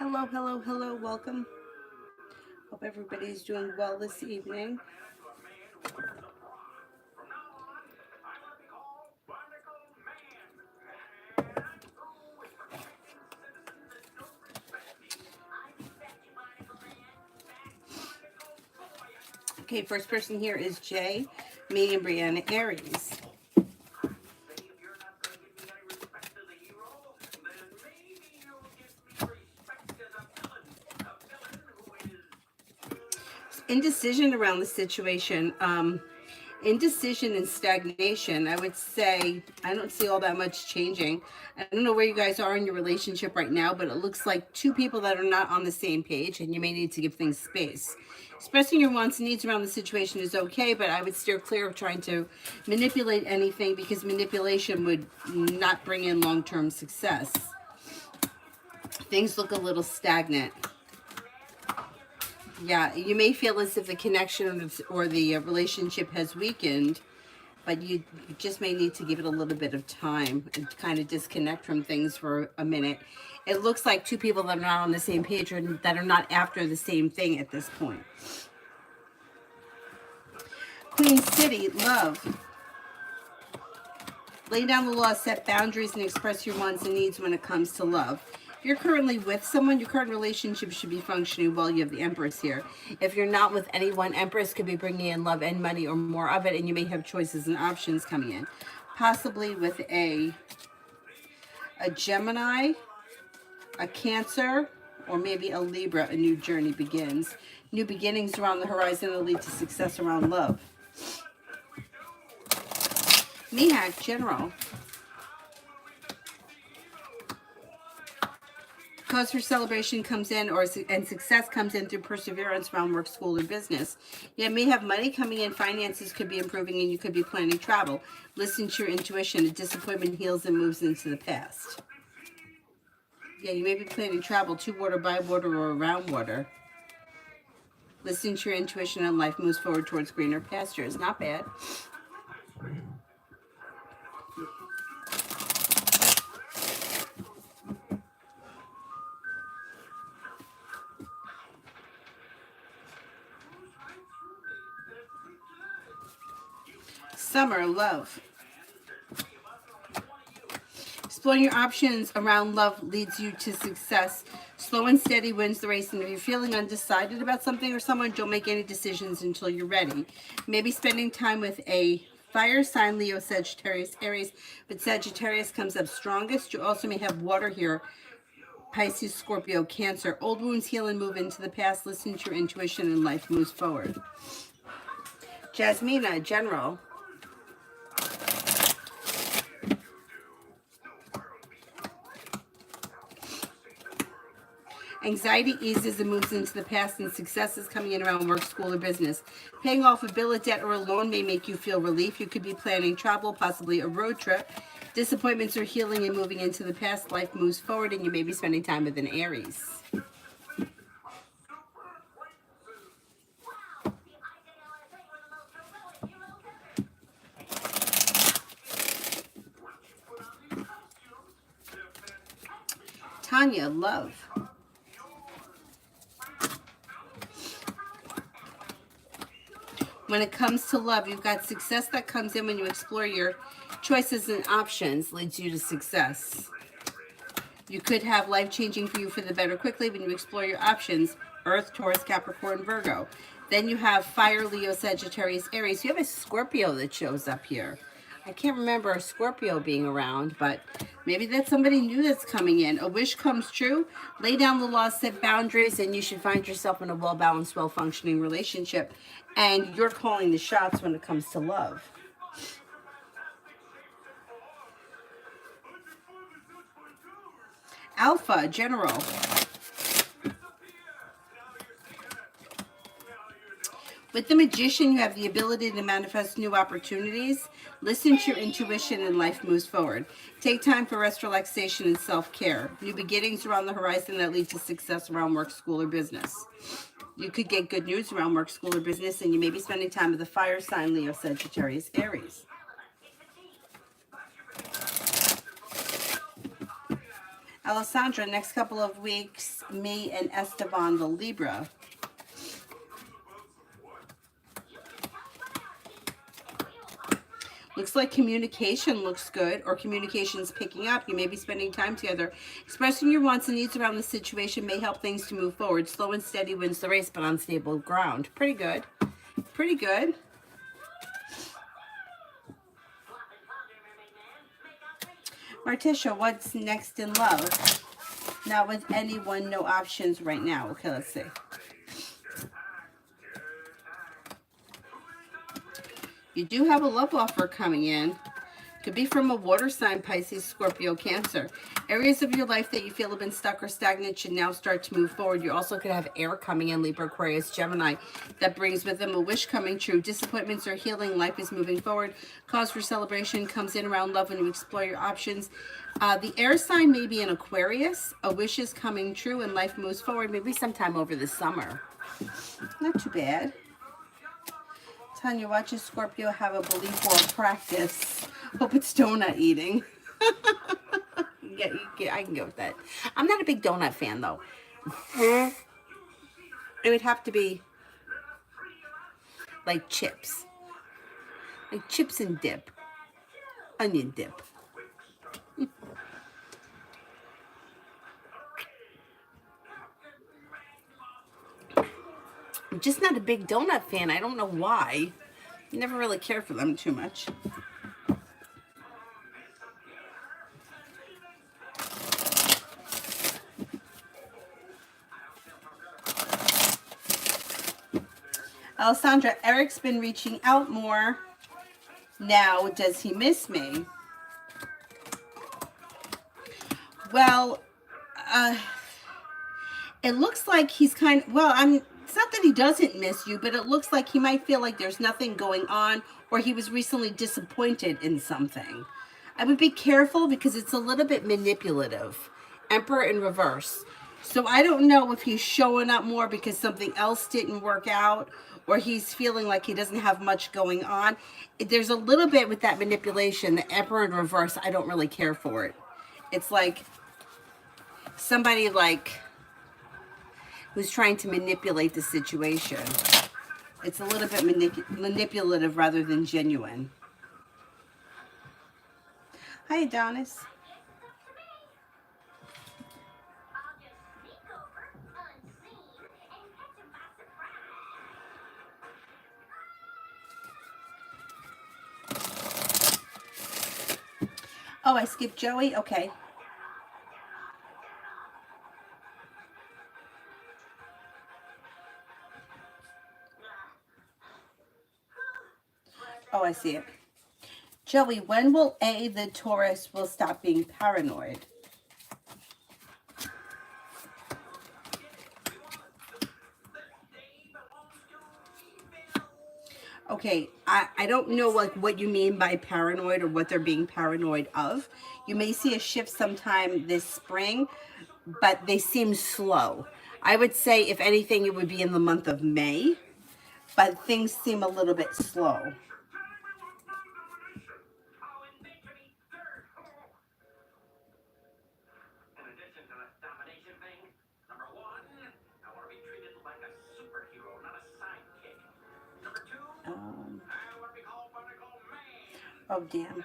Hello, hello, hello, welcome. Hope everybody's doing well this evening. Okay, first person here is Jay, me, and Brianna Aries. Indecision around the situation. Indecision and stagnation. I would say I don't see all that much changing. I don't know where you guys are in your relationship right now, but it looks like two people that are not on the same page, and you may need to give things space. Expressing your wants and needs around the situation is okay, but I would steer clear of trying to manipulate anything because manipulation would not bring in long-term success. Things look a little stagnant. Yeah, you may feel as if the connection or the relationship has weakened, but you just may need to give it a little bit of time and kind of disconnect from things for a minute. It looks like two people that are not on the same page or that are not after the same thing at this point. Queen City, love. Lay down the law, set boundaries, and express your wants and needs when it comes to love. If you're currently with someone, your current relationship should be functioning well. You have the Empress here. If you're not with anyone, Empress could be bringing in love and money or more of it, and you may have choices and options coming in. Possibly with a Gemini, a Cancer, or maybe a Libra, a new journey begins. New beginnings around the horizon will lead to success around love. Mihak, General. Cause for celebration comes in, and success comes in through perseverance around work, school, or business. You may have money coming in, finances could be improving, and you could be planning travel. Listen to your intuition. A disappointment heals and moves into the past. Yeah, you may be planning travel to water, by water, or around water. Listen to your intuition, and life moves forward towards greener pastures. Not bad. Summer, love. Exploring your options around love leads you to success. Slow and steady wins the race. And if you're feeling undecided about something or someone, don't make any decisions until you're ready. Maybe spending time with a fire sign, Leo, Sagittarius, Aries, but Sagittarius comes up strongest. You also may have water here, Pisces, Scorpio, Cancer. Old wounds heal and move into the past. Listen to your intuition and life moves forward. Jasmina, General. Anxiety eases and moves into the past, and success is coming in around work, school, or business. Paying off a bill, a debt, or a loan may make you feel relief. You could be planning travel, possibly a road trip. Disappointments are healing and moving into the past. Life moves forward, and you may be spending time with an Aries. Tanya, love. When it comes to love, you've got success that comes in when you explore your choices and options, leads you to success. You could have life changing for you for the better quickly when you explore your options. Earth, Taurus, Capricorn, Virgo. Then you have Fire, Leo, Sagittarius, Aries. You have a Scorpio that shows up here. I can't remember a Scorpio being around, but maybe that's somebody new that's coming in. A wish comes true. Lay down the law, set boundaries, and you should find yourself in a well-balanced, well-functioning relationship. And you're calling the shots when it comes to love. Alpha, General. With the Magician, you have the ability to manifest new opportunities. Listen to your intuition and life moves forward. Take time for rest, relaxation, and self-care. New beginnings are on the horizon that lead to success around work, school, or business. You could get good news around work, school, or business, and you may be spending time with the fire sign, Leo, Sagittarius, Aries. Alessandra, next couple of weeks, me and Esteban, the Libra. Looks like communication looks good, or communication's picking up. You may be spending time together. Expressing your wants and needs around the situation may help things to move forward. Slow and steady wins the race, but on stable ground. Pretty good. Pretty good. Martisha, what's next in love? Not with anyone, no options right now. Okay, let's see. You do have a love offer coming in. Could be from a water sign, Pisces, Scorpio, Cancer. Areas of your life that you feel have been stuck or stagnant should now start to move forward. You also could have air coming in, Libra, Aquarius, Gemini. That brings with them a wish coming true. Disappointments are healing. Life is moving forward. Cause for celebration comes in around love when you explore your options. The air sign may be an Aquarius. A wish is coming true and life moves forward. Maybe sometime over the summer. Not too bad. Tanya, watch a Scorpio have a belief or a practice. Hope it's donut eating. I can go with that. I'm not a big donut fan, though. It would have to be like chips. Like chips and dip. Onion dip. I'm just not a big donut fan. I don't know why. I never really cared for them too much. Alessandra, Eric's been reaching out more. Now, does he miss me? Well, it looks like he's it's not that he doesn't miss you, but it looks like he might feel like there's nothing going on, or he was recently disappointed in something. I would be careful because it's a little bit manipulative. Emperor in reverse. So I don't know if he's showing up more because something else didn't work out, or he's feeling like he doesn't have much going on. There's a little bit with that manipulation. The Emperor in reverse, I don't really care for it. It's like somebody who's trying to manipulate the situation. It's a little bit manipulative rather than genuine. Hi, Adonis. Oh, I skipped Joey? Okay. Oh, I see it. Joey, when will the Taurus will stop being paranoid? Okay, I don't know what you mean by paranoid or what they're being paranoid of. You may see a shift sometime this spring, but they seem slow. I would say, if anything, it would be in the month of May, but things seem a little bit slow. Oh, damn.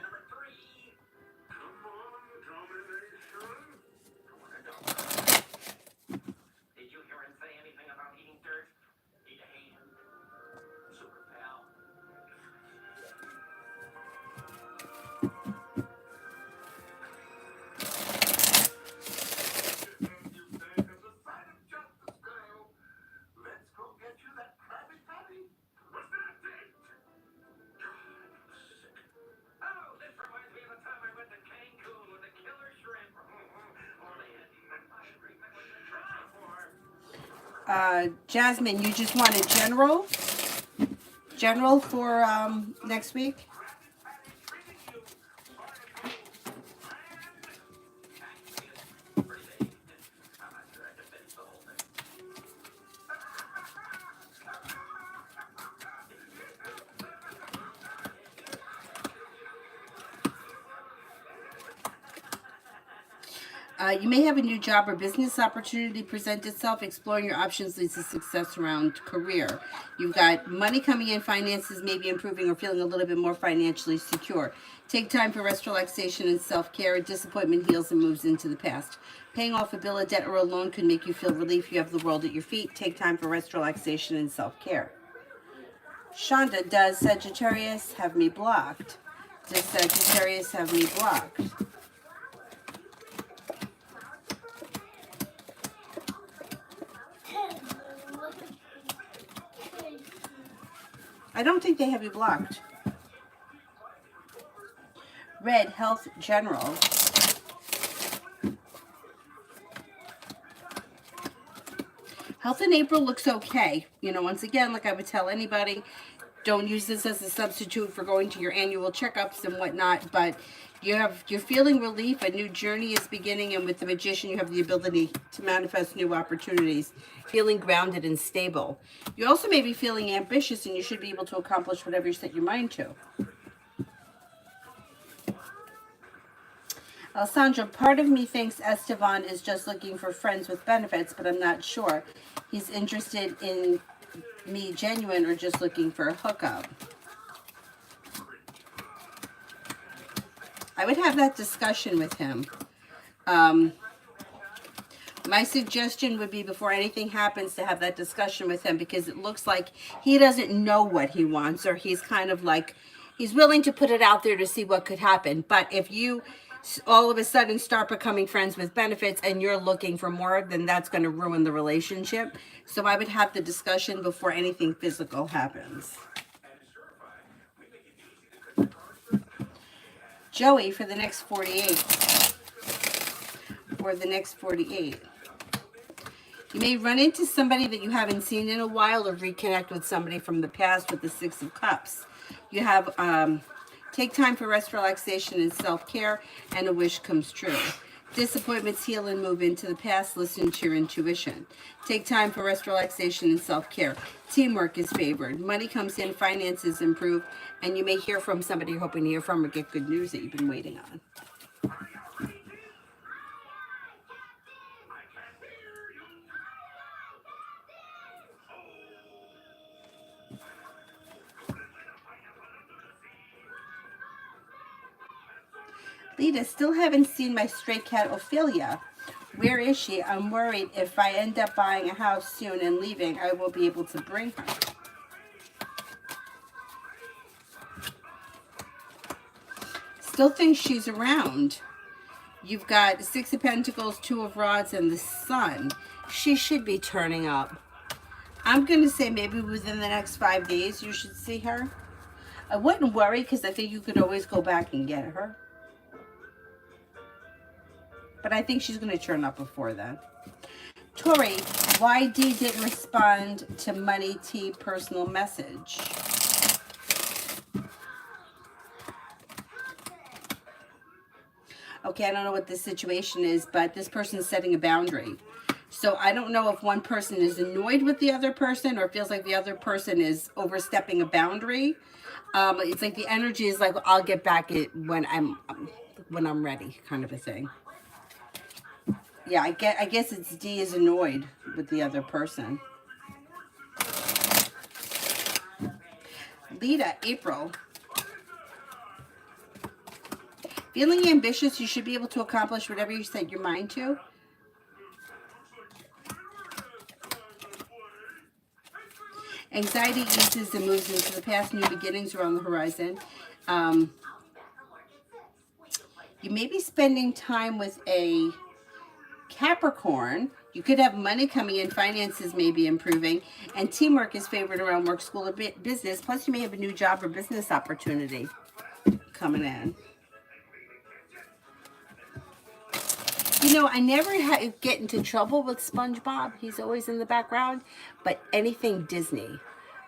Jasmine, you just want a general for next week? You may have a new job or business opportunity present itself. Exploring your options leads to success around career. You've got money coming in, finances may be improving or feeling a little bit more financially secure. Take time for rest, relaxation, and self-care. Disappointment heals and moves into the past. Paying off a bill, a debt, or a loan could make you feel relief. You have the world at your feet. Take time for rest, relaxation, and self-care. Shonda, does Sagittarius have me blocked? Does Sagittarius have me blocked? I don't think they have you blocked. Red, health, general. Health in April looks okay. You know, once again, like I would tell anybody, don't use this as a substitute for going to your annual checkups and whatnot, but you're feeling relief. A new journey is beginning, and with the Magician, you have the ability to manifest new opportunities, feeling grounded and stable. You also may be feeling ambitious, and you should be able to accomplish whatever you set your mind to. Alessandra, part of me thinks Estevan is just looking for friends with benefits, but I'm not sure. He's interested in me genuine or just looking for a hookup. I would have that discussion with him. My suggestion would be before anything happens to have that discussion with him, because it looks like he doesn't know what he wants, or he's kind of like, he's willing to put it out there to see what could happen. But if you all of a sudden start becoming friends with benefits and you're looking for more, then that's going to ruin the relationship. So I would have the discussion before anything physical happens. Joey, for the next 48. For the next 48. You may run into somebody that you haven't seen in a while, or reconnect with somebody from the past with the Six of Cups. You have take time for rest, relaxation, and self-care, and a wish comes true. Disappointments heal and move into the past. Listen to your intuition. Take time for rest, relaxation, and self-care. Teamwork is favored. Money comes in, finances improve, and you may hear from somebody you're hoping to hear from, or get good news that you've been waiting on. Lita, still haven't seen my stray cat Ophelia. Where is she? I'm worried if I end up buying a house soon and leaving, I will be able to bring her. Still think she's around. You've got Six of Pentacles, Two of Rods, and the Sun. She should be turning up. I'm going to say maybe within the next 5 days you should see her. I wouldn't worry, because I think you could always go back and get her. But I think she's going to turn up before then. Tori, YD didn't respond to Money T personal message. Okay, I don't know what this situation is, but this person is setting a boundary. So I don't know if one person is annoyed with the other person, or feels like the other person is overstepping a boundary. It's like the energy is like, I'll get back it when I'm ready, kind of a thing. Yeah, I guess it's D is annoyed with the other person. Lita, April. Feeling ambitious, you should be able to accomplish whatever you set your mind to. Anxiety eases and moves into the past. New beginnings are on the horizon. You may be spending time with a Capricorn. You could have money coming in, finances may be improving, and teamwork is favored around work, school, or business. Plus, you may have a new job or business opportunity coming in. You know, I never get into trouble with SpongeBob. He's always in the background, but anything Disney.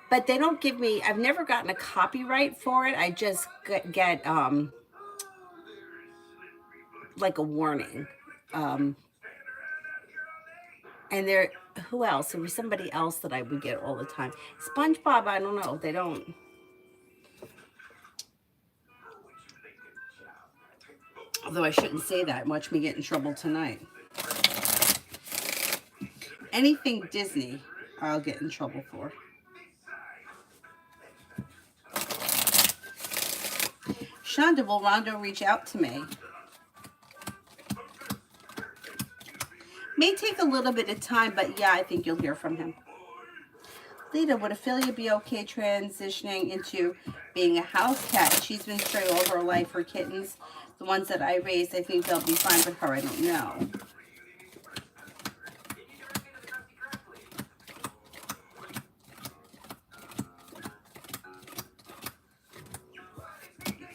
But they don't give me, I've never gotten a copyright for it. I just get like a warning. And there, who else? There was somebody else that I would get all the time. SpongeBob, I don't know. They don't. Although I shouldn't say that. Watch me get in trouble tonight. Anything Disney, I'll get in trouble for. Shonda, will Rondo reach out to me? May take a little bit of time, but yeah, I think you'll hear from him. Lita, would Ophelia be okay transitioning into being a house cat? She's been stray all her life. Her kittens, the ones that I raised, I think they'll be fine with her. I don't know.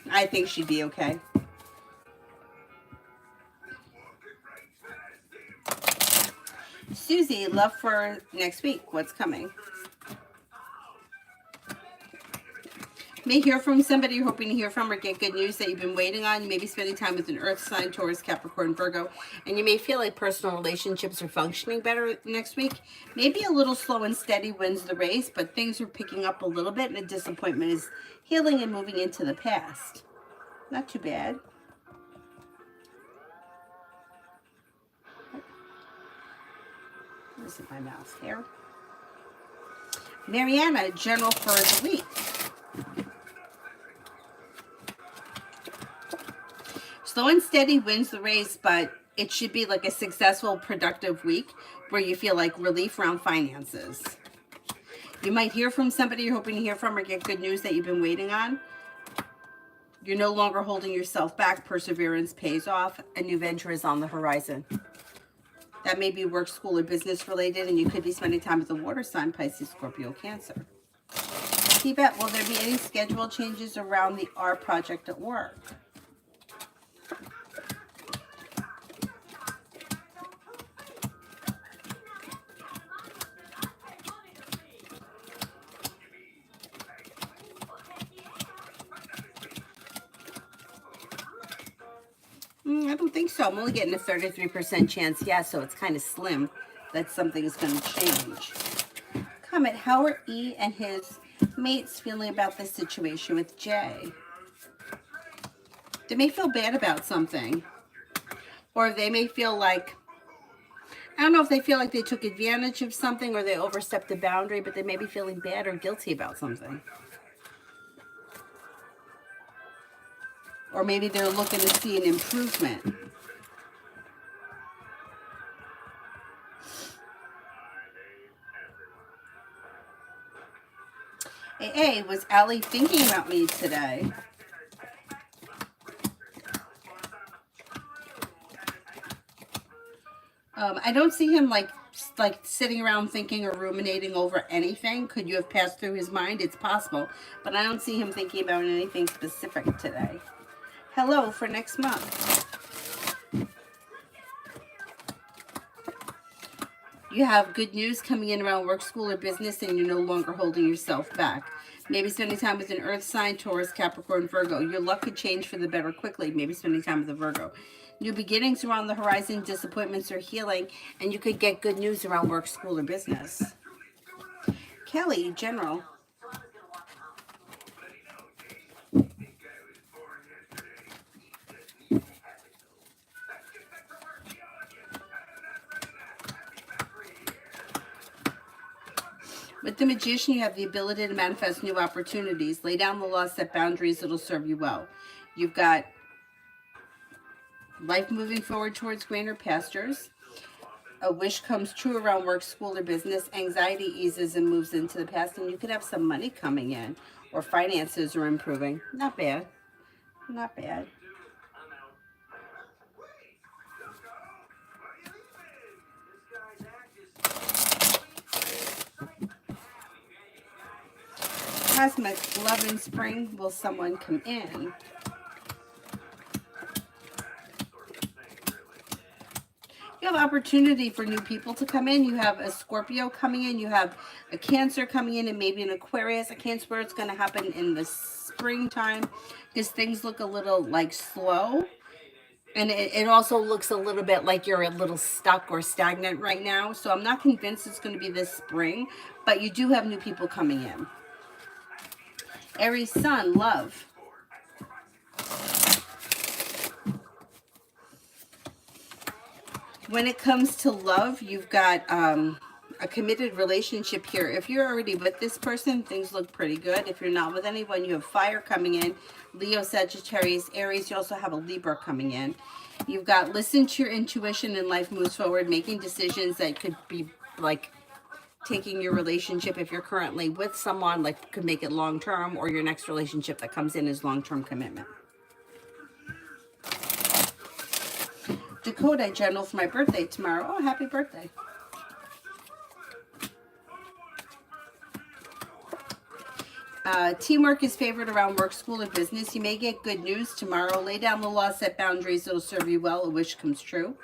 I think she'd be okay. Susie, love for next week. What's coming? May hear from somebody you're hoping to hear from, or get good news that you've been waiting on. You may be spending time with an earth sign, Taurus, Capricorn, Virgo, and you may feel like personal relationships are functioning better next week. Maybe a little slow and steady wins the race, but things are picking up a little bit, and a disappointment is healing and moving into the past. Not too bad. This is my mouse here. Mariana, general for the week. Slow and steady wins the race, but it should be like a successful, productive week where you feel like relief around finances. You might hear from somebody you're hoping to hear from, or get good news that you've been waiting on. You're no longer holding yourself back. Perseverance pays off. A new venture is on the horizon. That may be work, school, or business related, and you could be spending time with the water sign, Pisces, Scorpio, Cancer. Yvette, will there be any schedule changes around the art project at work? I don't think so. I'm only getting a 33% chance, yeah, so it's kind of slim that something is going to change. Comment, how are E and his mates feeling about this situation with Jay? They may feel bad about something. Or they may feel like, I don't know if they feel like they took advantage of something or they overstepped the boundary, but they may be feeling bad or guilty about something. Or maybe they're looking to see an improvement. Hey, was Allie thinking about me today? I don't see him like sitting around thinking or ruminating over anything. Could you have passed through his mind? It's possible, but I don't see him thinking about anything specific today. Hello for next month. You have good news coming in around work, school, or business, and you're no longer holding yourself back. Maybe spending time with an earth sign, Taurus, Capricorn, Virgo. Your luck could change for the better quickly. Maybe spending time with a Virgo. New beginnings are on the horizon. Disappointments are healing. And you could get good news around work, school, or business. Kelly, general. With the Magician, you have the ability to manifest new opportunities. Lay down the law, set boundaries. It'll serve you well. You've got life moving forward towards greener pastures. A wish comes true around work, school, or business. Anxiety eases and moves into the past. And you could have some money coming in, or finances are improving. Not bad. Not bad. Cosmic, love in spring. Will someone come in? You have opportunity for new people to come in. You have a Scorpio coming in. You have a Cancer coming in, and maybe an Aquarius. I can't swear it's going to happen in the springtime because things look a little like slow. And it also looks a little bit like you're a little stuck or stagnant right now. So I'm not convinced it's going to be this spring, but you do have new people coming in. Aries sun, love. When it comes to love, you've got a committed relationship here. If you're already with this person, things look pretty good. If you're not with anyone, you have fire coming in. Leo, Sagittarius, Aries. You also have a Libra coming in. You've got listen to your intuition and life moves forward, making decisions that could be like taking your relationship, if you're currently with someone, like could make it long-term, or your next relationship that comes in is long-term commitment. Dakota, general, for my birthday tomorrow. Oh, happy birthday. Teamwork is favored around work, school, or business. You may get good news tomorrow. Lay down the law, set boundaries. It'll serve you well. A wish comes true.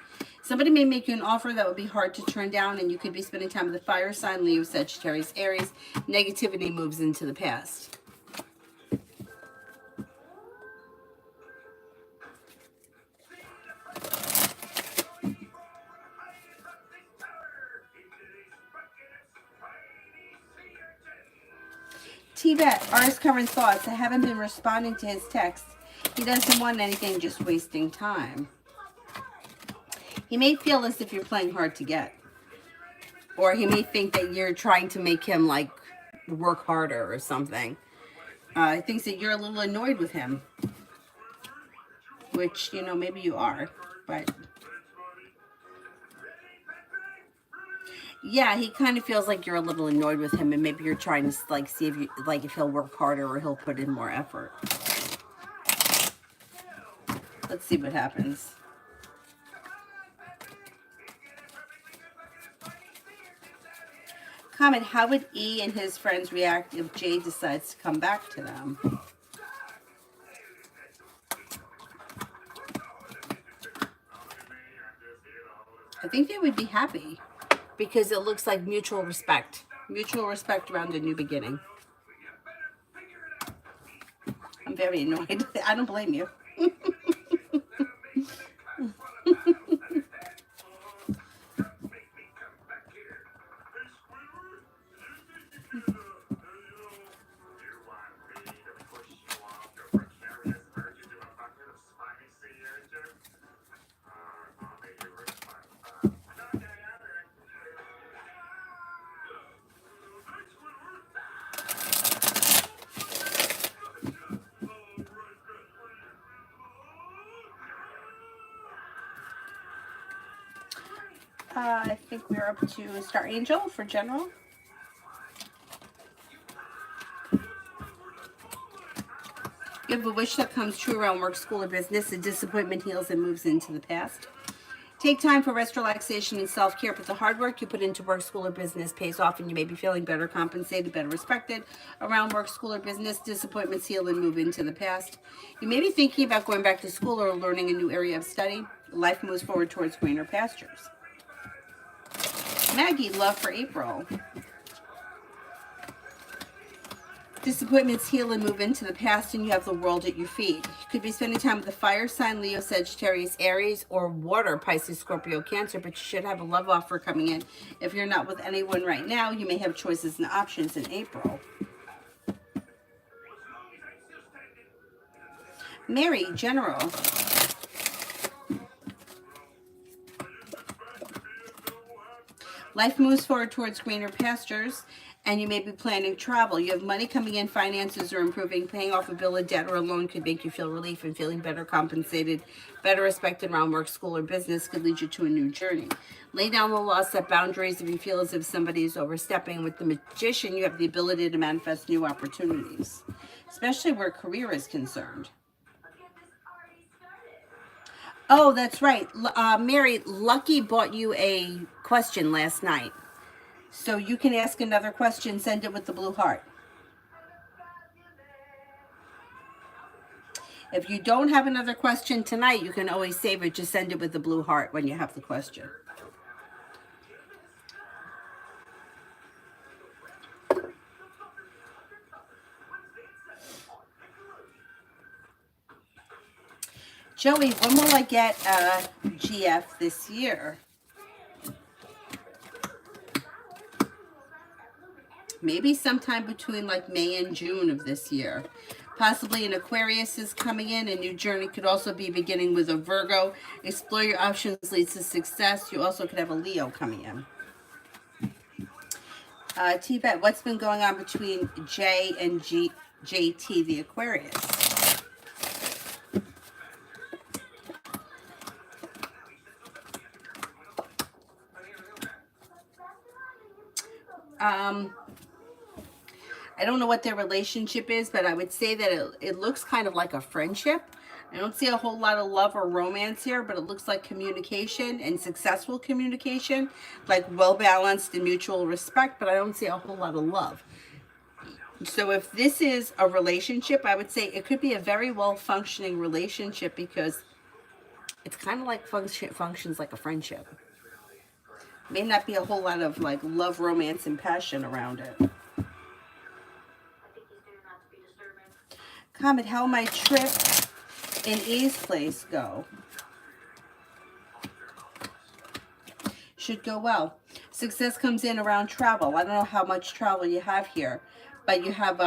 Somebody may make you an offer that would be hard to turn down, and you could be spending time with the fire sign, Leo, Sagittarius, Aries. Negativity moves into the past. T-Bet, artist current thoughts. I haven't been responding to his texts. He doesn't want anything, just wasting time. He may feel as if you're playing hard to get. Or he may think that you're trying to make him, like, work harder or something. He thinks that you're a little annoyed with him. Which, you know, maybe you are. But yeah, he kind of feels like you're a little annoyed with him, and maybe you're trying to, like, see if you, like, if he'll work harder or he'll put in more effort. Let's see what happens. Comment, how would E and his friends react if Jay decides to come back to them? I think they would be happy because it looks like mutual respect. Mutual respect around a new beginning. I'm very annoyed. I don't blame you. I think we're up to Star Angel for general. You have a wish that comes true around work, school, or business. A disappointment heals and moves into the past. Take time for rest, relaxation, and self-care, but the hard work you put into work, school, or business pays off, and you may be feeling better compensated, better respected around work, school, or business. Disappointments heal and move into the past. You may be thinking about going back to school or learning a new area of study. Life moves forward towards greener pastures. Maggie, love for April. Disappointments heal and move into the past, and you have the world at your feet. You could be spending time with the fire sign, Leo, Sagittarius, Aries, or water, Pisces, Scorpio, Cancer, but you should have a love offer coming in. If you're not with anyone right now, you may have choices and options in April. Mary, general. Life moves forward towards greener pastures, and you may be planning travel. You have money coming in, finances are improving, paying off a bill, a debt, or a loan could make you feel relief, and feeling better compensated, better respected around work, school, or business could lead you to a new journey. Lay down the law, set boundaries if you feel as if somebody is overstepping. With the Magician, you have the ability to manifest new opportunities, especially where career is concerned. Oh, that's right. Mary, Lucky bought you a question last night. So you can ask another question, send it with the blue heart. If you don't have another question tonight, you can always save it. Just send it with the blue heart when you have the question. Joey, when will I get GF this year? Maybe sometime between like May and June of this year. Possibly an Aquarius is coming in. A new journey could also be beginning with a Virgo. Explore your options leads to success. You also could have a Leo coming in. T-Bet, what's been going on between J and JT, the Aquarius? I don't know what their relationship is, but I would say that it looks kind of like a friendship. I don't see a whole lot of love or romance here, but it looks like communication and successful communication, like well-balanced and mutual respect, but I don't see a whole lot of love. So if this is a relationship, I would say it could be a very well-functioning relationship because it's kind of like functions like a friendship. May not be a whole lot of like love, romance, and passion around it. Comment, how my trip in E's place go? Should go well. Success comes in around travel. I don't know how much travel you have here, but you have,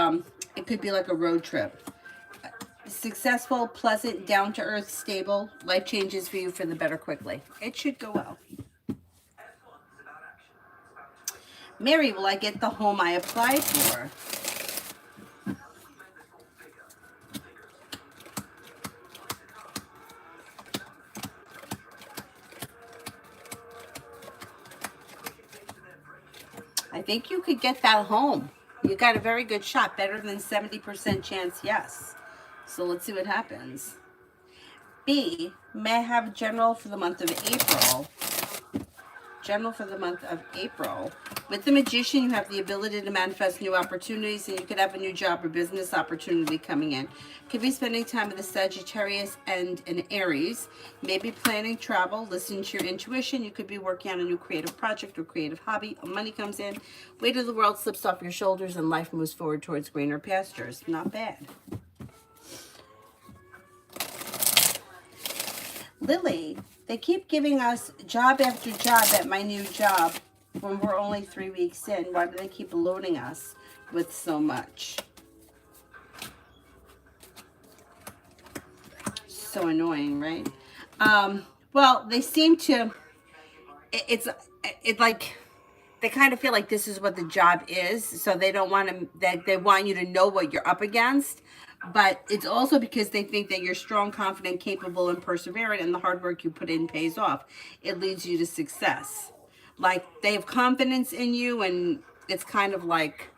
it could be like a road trip. Successful, pleasant, down-to-earth, stable. Life changes for you for the better quickly. It should go well. Mary, will I get the home I applied for? I think you could get that home. You got a very good shot, better than 70% chance yes. So let's see what happens. B, may I have general for the month of April? General for the month of April. With the Magician, you have the ability to manifest new opportunities, and you could have a new job or business opportunity coming in. Could be spending time with a Sagittarius and an Aries. Maybe planning travel, listening to your intuition. You could be working on a new creative project or creative hobby. Money comes in. Weight of the world slips off your shoulders, and life moves forward towards greener pastures. Not bad. Lily, they keep giving us job after job at my new job when we're only 3 weeks in. Why do they keep loading us with so much? So annoying, right? Well, they seem to, it's like, they kind of feel like this is what the job is. So they don't want to, that they want you to know what you're up against. But it's also because they think that you're strong, confident, capable, and perseverant, and the hard work you put in pays off. It leads you to success. Like, they have confidence in you, and it's kind of like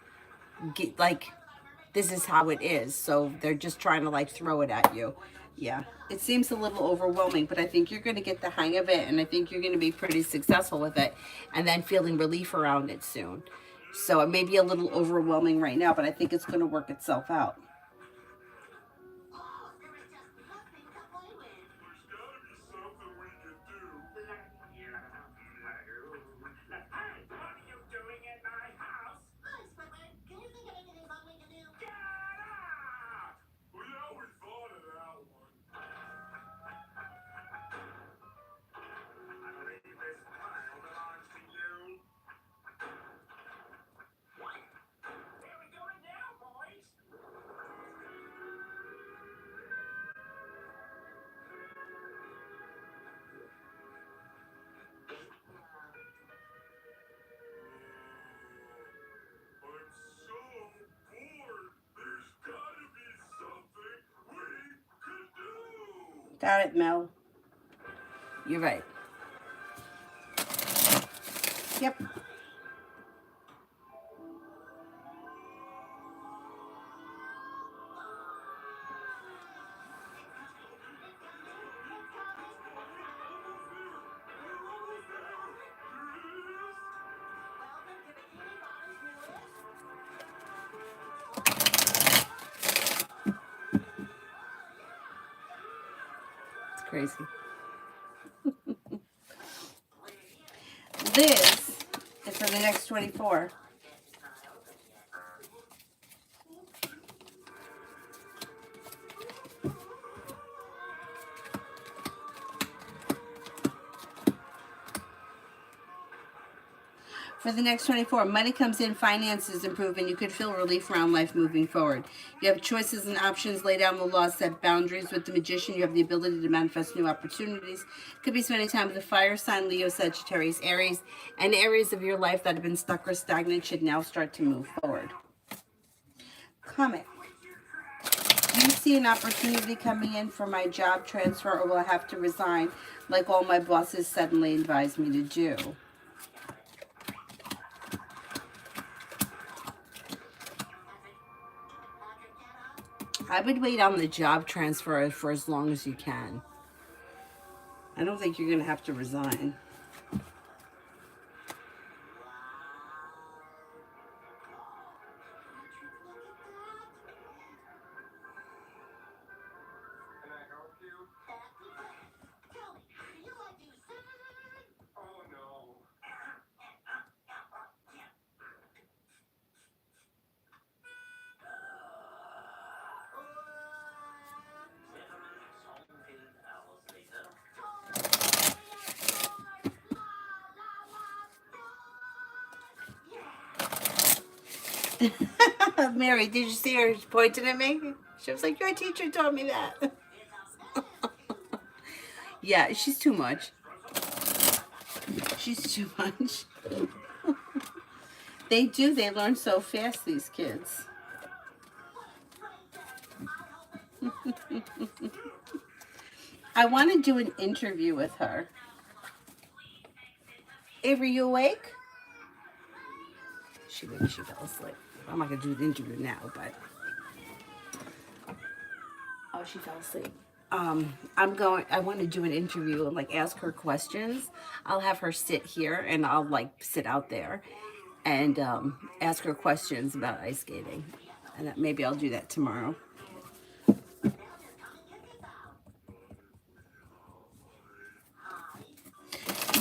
this is how it is. So they're just trying to like throw it at you. Yeah, it seems a little overwhelming, but I think you're going to get the hang of it, and I think you're going to be pretty successful with it, and then feeling relief around it soon. So it may be a little overwhelming right now, but I think it's going to work itself out. Got it, Mel. You're right. Yep. It's crazy. This is for the next 24. For the next 24, money comes in, finances improve, and you could feel relief around life moving forward. You have choices and options, lay down the law, set boundaries. With the Magician, you have the ability to manifest new opportunities. Could be spending time with the fire sign, Leo, Sagittarius, Aries, and areas of your life that have been stuck or stagnant should now start to move forward. Comment. Do you see an opportunity coming in for my job transfer, or will I have to resign like all my bosses suddenly advise me to do? I would wait on the job transfer for as long as you can. I don't think you're going to have to resign. Mary, did you see her? She pointed at me. She was like, your teacher told me that. Yeah, she's too much. She's too much. They do. They learn so fast, these kids. I want to do an interview with her. Avery, you awake? She fell asleep. I'm not going to do the interview now, but... Oh, she fell asleep. I want to do an interview and like ask her questions. I'll have her sit here and I'll like sit out there and ask her questions about ice skating. And maybe I'll do that tomorrow.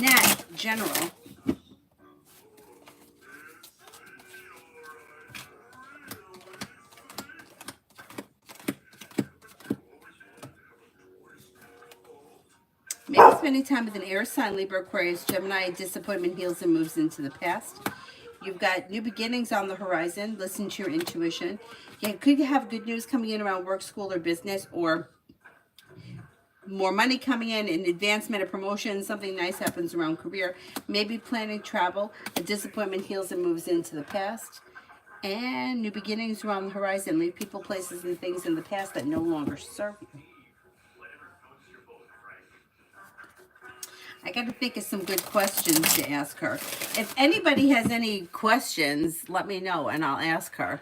Nat, general. Maybe spending time with an air sign, Libra, Aquarius, Gemini, disappointment heals and moves into the past. You've got new beginnings on the horizon. Listen to your intuition. You could have good news coming in around work, school, or business, or more money coming in, an advancement, a promotion, something nice happens around career. Maybe planning travel. A disappointment heals and moves into the past. And new beginnings around the horizon. Leave people, places, and things in the past that no longer serve you. I got to think of some good questions to ask her. If anybody has any questions, let me know and I'll ask her.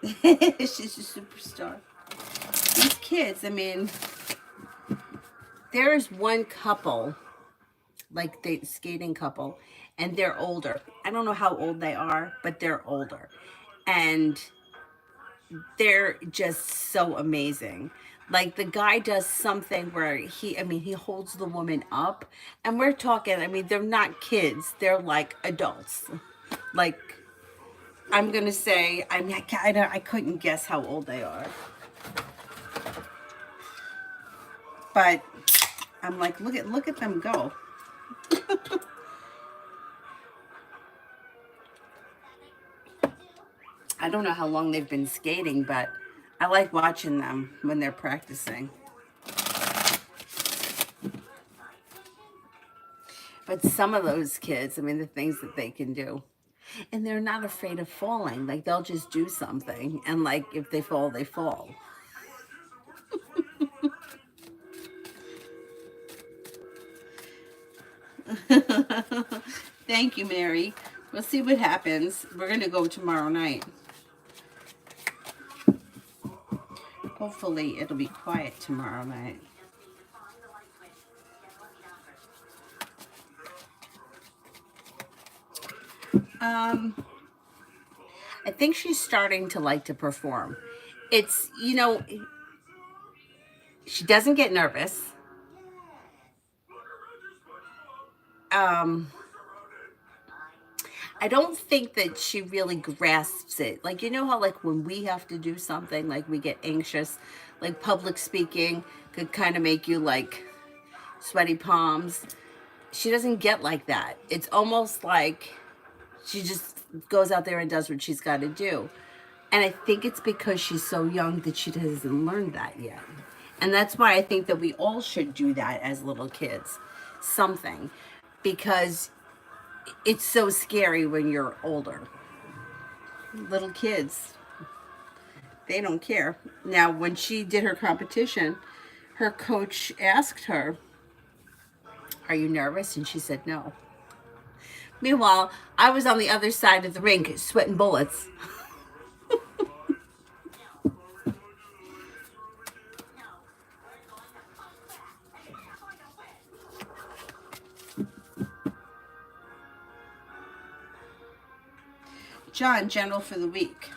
She's a superstar. These kids, I mean, there is one couple, like the skating couple, and they're older. I don't know how old they are, but they're older. And they're just so amazing. Like the guy does something where he holds the woman up, and we're talking, they're not kids, they're like adults. Like, I'm gonna say, I couldn't guess how old they are. But I'm like, look at them go. I don't know how long they've been skating, but I like watching them when they're practicing. But some of those kids, the things that they can do. And they're not afraid of falling. Like, they'll just do something. And, like, if they fall, they fall. Thank you, Mary. We'll see what happens. We're going to go tomorrow night. Hopefully, it'll be quiet tomorrow night. I think she's starting to like to perform. It's, she doesn't get nervous. I don't think that she really grasps it. Like, you know how, like, when we have to do something, like, we get anxious, like, public speaking could kind of make you, like, sweaty palms. She doesn't get like that. It's almost like she just goes out there and does what she's got to do. And I think it's because she's so young that she hasn't learned that yet. And that's why I think that we all should do that as little kids. Something. Because it's so scary when you're older. Little kids, they don't care. Now, when she did her competition, her coach asked her, "Are you nervous?" And she said no. Meanwhile, I was on the other side of the rink sweating bullets. John, general for the week.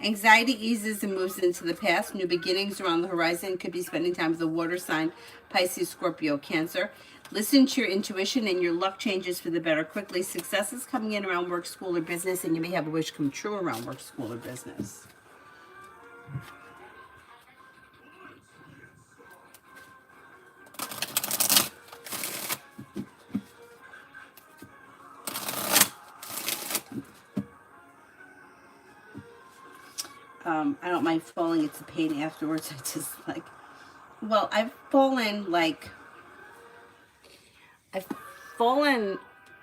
Anxiety eases and moves into the past. New beginnings are on the horizon. Could be spending time with a water sign, Pisces, Scorpio, Cancer. Listen to your intuition and your luck changes for the better quickly. Success is coming in around work, school, or business, and you may have a wish come true around work, school, or business. I don't mind falling. It's a pain afterwards. I just like, well, I've fallen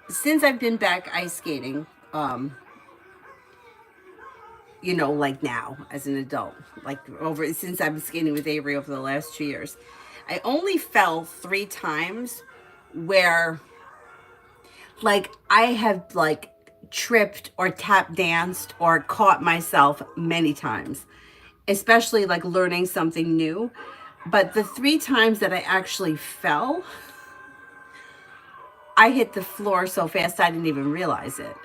since I've been back ice skating. You know, like now as an adult, like over since I've been skating with Avery over the last 2 years, I only fell 3 times where like I have like tripped or tap danced or caught myself many times, especially like learning something new. But the 3 times that I actually fell, I hit the floor so fast I didn't even realize it.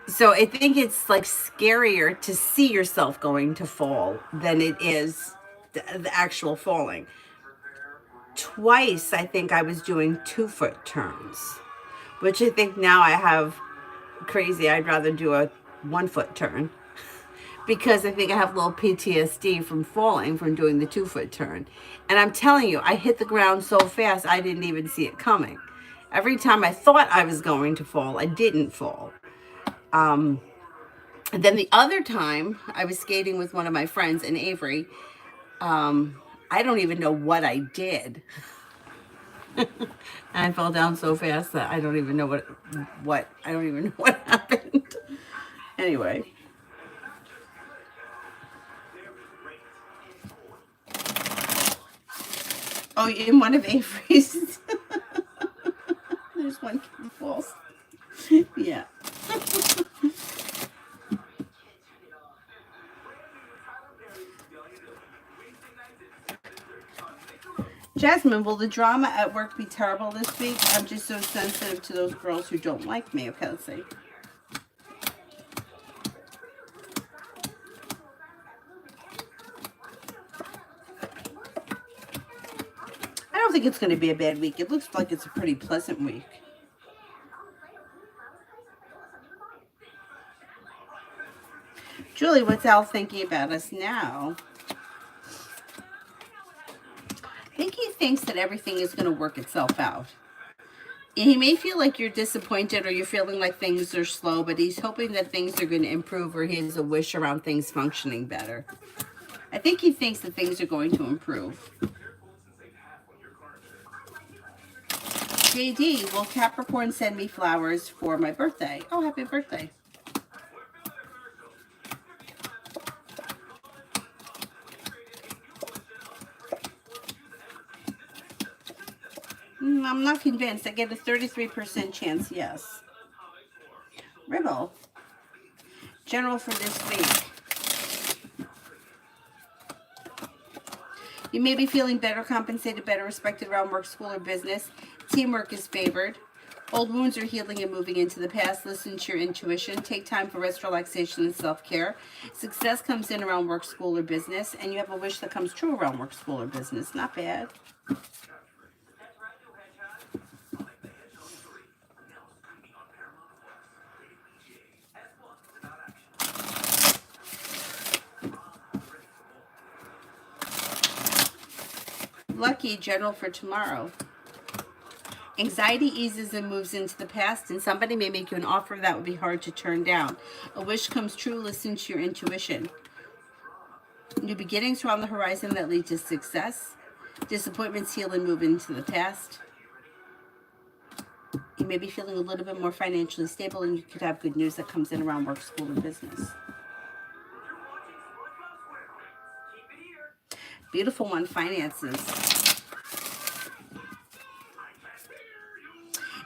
So I think it's like scarier to see yourself going to fall than it is the actual falling. Twice, I think I was doing 2-foot turns, which I think now I have crazy. I'd rather do a 1-foot turn because I think I have a little PTSD from falling from doing the 2-foot turn. And I'm telling you, I hit the ground so fast I didn't even see it coming. Every time I thought I was going to fall, I didn't fall. And then the other time I was skating with one of my friends in Avery, I don't even know what I did. And I fell down so fast that I don't even know what I don't even know what happened. Anyway. Oh, in one of Avery's. There's one kid falls. Yeah. Jasmine, will the drama at work be terrible this week? I'm just so sensitive to those girls who don't like me. Okay, let's see. I don't think it's going to be a bad week. It looks like it's a pretty pleasant week. Julie, what's Al thinking about us now? I think he thinks that everything is going to work itself out. He may feel like you're disappointed or you're feeling like things are slow, but he's hoping that things are going to improve or he has a wish around things functioning better. I think he thinks that things are going to improve. JD, will Capricorn send me flowers for my birthday? Oh, happy birthday. I'm not convinced. I get a 33% chance, yes. Ribble. General for this week. You may be feeling better compensated, better respected around work, school, or business. Teamwork is favored. Old wounds are healing and moving into the past. Listen to your intuition. Take time for rest, relaxation, and self-care. Success comes in around work, school, or business, and you have a wish that comes true around work, school, or business. Not bad. Lucky general for tomorrow. Anxiety eases and moves into the past, and somebody may make you an offer that would be hard to turn down. A wish comes true. Listen to your intuition. New beginnings are on the horizon that lead to success. Disappointments heal and move into the past. You may be feeling a little bit more financially stable, and you could have good news that comes in around work, school, and business. Beautiful one, finances.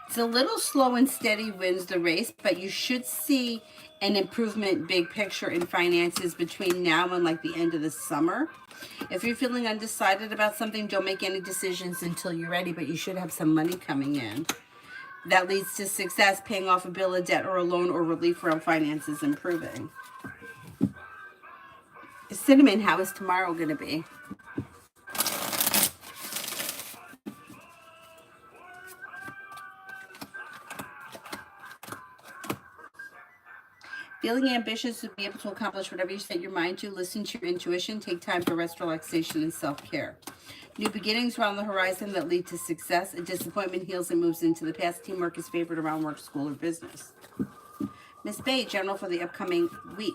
It's a little slow and steady wins the race, but you should see an improvement big picture in finances between now and like the end of the summer. If you're feeling undecided about something, don't make any decisions until you're ready, but you should have some money coming in. That leads to success, paying off a bill, a debt, or a loan, or relief around finances improving. Cinnamon, how is tomorrow going to be? Feeling ambitious to be able to accomplish whatever you set your mind to. Listen to your intuition. Take time for rest, relaxation, and self-care. New beginnings are on the horizon that lead to success. A disappointment heals and moves into the past. Teamwork is favored around work, school, or business. Miss Bay, general for the upcoming week.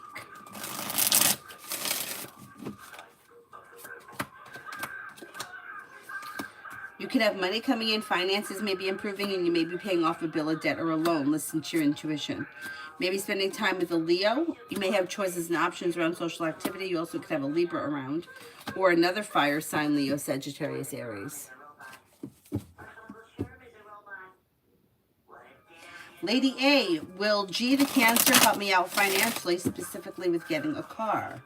You could have money coming in, finances may be improving, and you may be paying off a bill, a debt, or a loan. Listen to your intuition. Maybe spending time with a Leo. You may have choices and options around social activity. You also could have a Libra around, or another fire sign, Leo, Sagittarius, Aries. Lady A, will G the Cancer help me out financially, specifically with getting a car?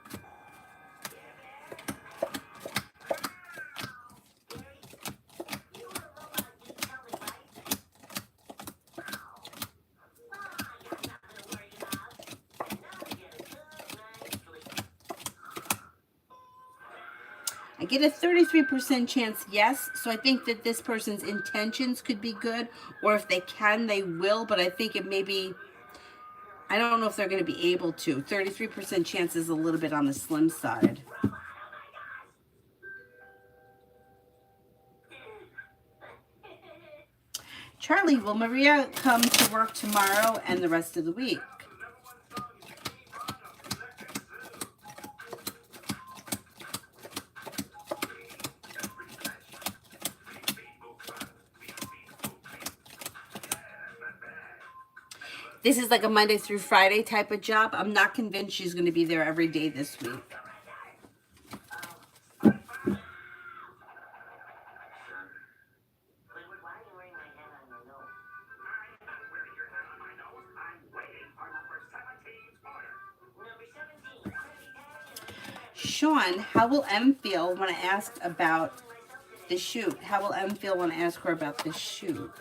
I get a 33% chance yes, so I think that this person's intentions could be good, or if they can, they will, but I think it may be, I don't know if they're going to be able to. 33% chance is a little bit on the slim side. Charlie, will Maria come to work tomorrow and the rest of the week? This is like a Monday through Friday type of job. I'm not convinced she's going to be there every day this week. Sean, how will M feel when I ask about the shoot? How will M feel when I ask her about the shoot?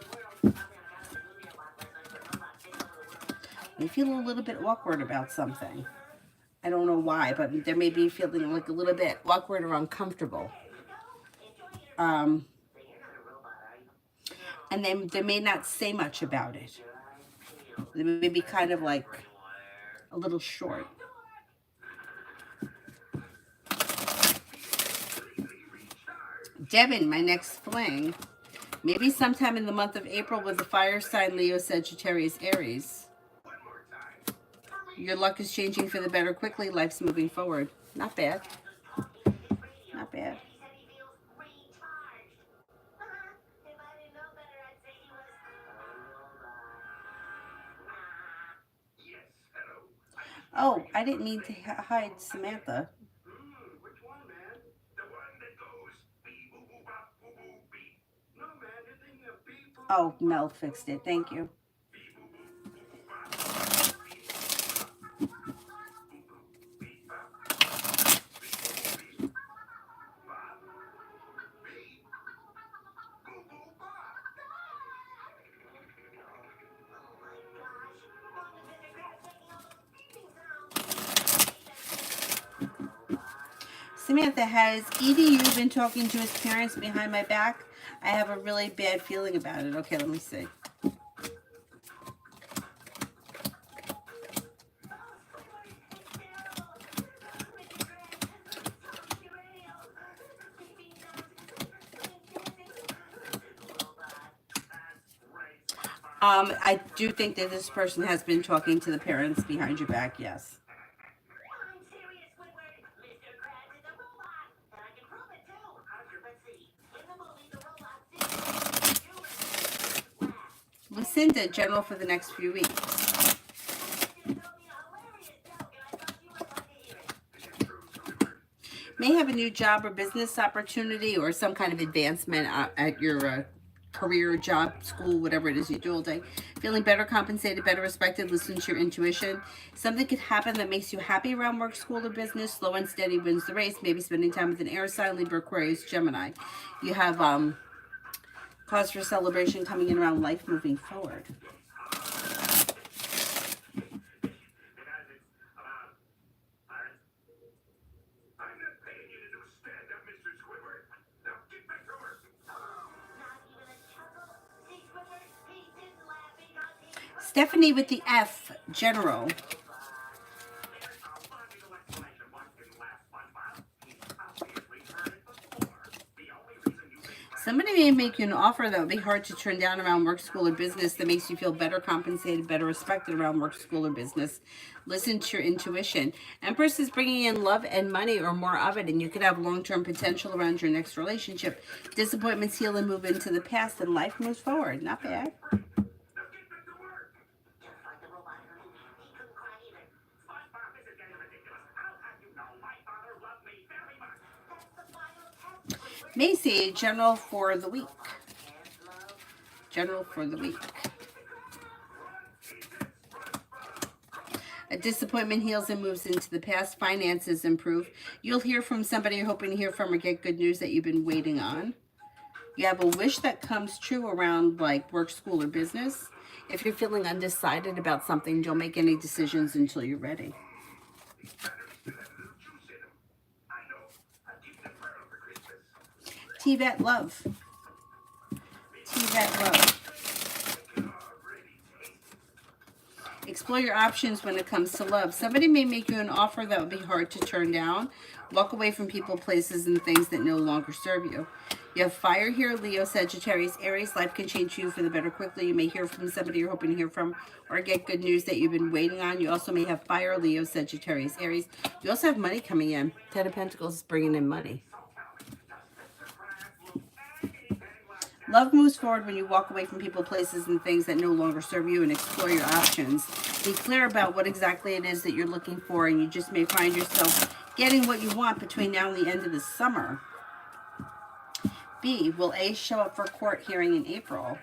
They feel a little bit awkward about something. I don't know why, but they may be feeling like a little bit awkward or uncomfortable. And then they may not say much about it. They may be kind of like a little short. Devin, my next fling. Maybe sometime in the month of April with the fire sign Leo, Sagittarius, Aries. Your luck is changing for the better quickly. Life's moving forward. Not bad. Not bad. Oh, I didn't mean to hide Samantha. Oh, Mel fixed it. Thank you. Samantha, has EDU been talking to his parents behind my back? I have a really bad feeling about it. Okay, let me see. I do think that this person has been talking to the parents behind your back, yes. Lucinda, general for the next few weeks. May have a new job or business opportunity or some kind of advancement at your career, job, school, whatever it is you do all day. Feeling better compensated, better respected, listen to your intuition. Something could happen that makes you happy around work, school, or business. Slow and steady wins the race. Maybe spending time with an air sign, Libra, Aquarius, Gemini. You have cause for celebration coming in around life moving forward. Stephanie with the F, general. Somebody may make you an offer that would be hard to turn down around work, school, or business that makes you feel better compensated, better respected around work, school, or business. Listen to your intuition. Empress is bringing in love and money or more of it, and you could have long-term potential around your next relationship. Disappointments heal and move into the past, and life moves forward. Not bad. Macy, general for the week. General for the week. A disappointment heals and moves into the past. Finances improve. You'll hear from somebody you're hoping to hear from or get good news that you've been waiting on. You have a wish that comes true around like work, school, or business. If you're feeling undecided about something, don't make any decisions until you're ready. T-Vet love. T-Vet love. Explore your options when it comes to love. Somebody may make you an offer that would be hard to turn down. Walk away from people, places, and things that no longer serve you. You have fire here, Leo, Sagittarius, Aries. Life can change you for the better quickly. You may hear from somebody you're hoping to hear from or get good news that you've been waiting on. You also may have fire, Leo, Sagittarius, Aries. You also have money coming in. 10 of Pentacles is bringing in money. Love moves forward when you walk away from people, places, and things that no longer serve you and explore your options. Be clear about what exactly it is that you're looking for, and you just may find yourself getting what you want between now and the end of the summer. B, will A show up for court hearing in April?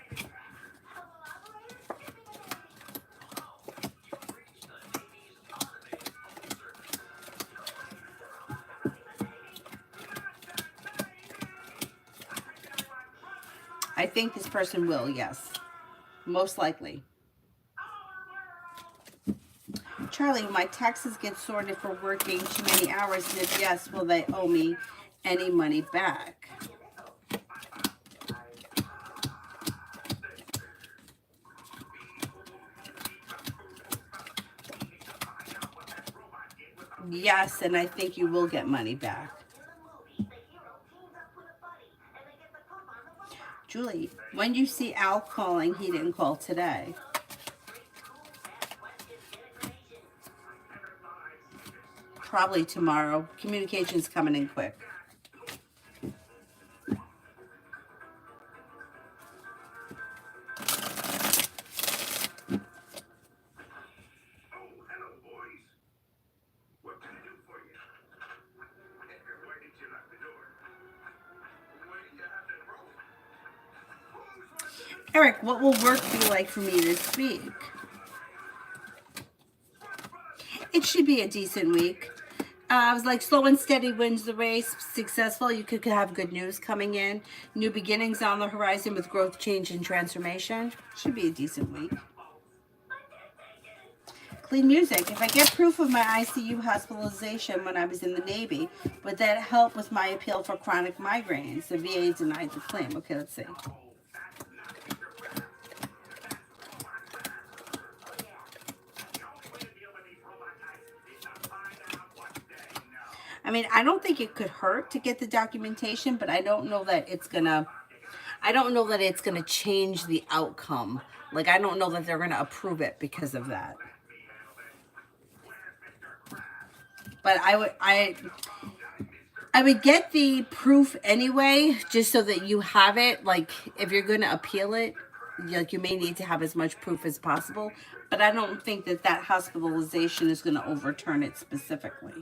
I think this person will, yes. Most likely. Charlie, my taxes get sorted for working too many hours, and if yes, will they owe me any money back? Yes, and I think you will get money back. Julie, when you see Al calling, he didn't call today. Probably tomorrow. Communication's coming in quick. Eric, what will work be like for me this week? It should be a decent week. I was like, slow and steady wins the race. Successful. You could have good news coming in. New beginnings on the horizon with growth, change, and transformation. Should be a decent week. Clean music. If I get proof of my ICU hospitalization when I was in the Navy, would that help with my appeal for chronic migraines? The VA denied the claim. Okay, let's see. I mean, I don't think it could hurt to get the documentation, but I don't know that it's gonna change the outcome. Like, I don't know that they're gonna approve it because of that. But I would get the proof anyway, just so that you have it. Like, if you're gonna appeal it, like, you may need to have as much proof as possible. But I don't think that that hospitalization is gonna overturn it specifically.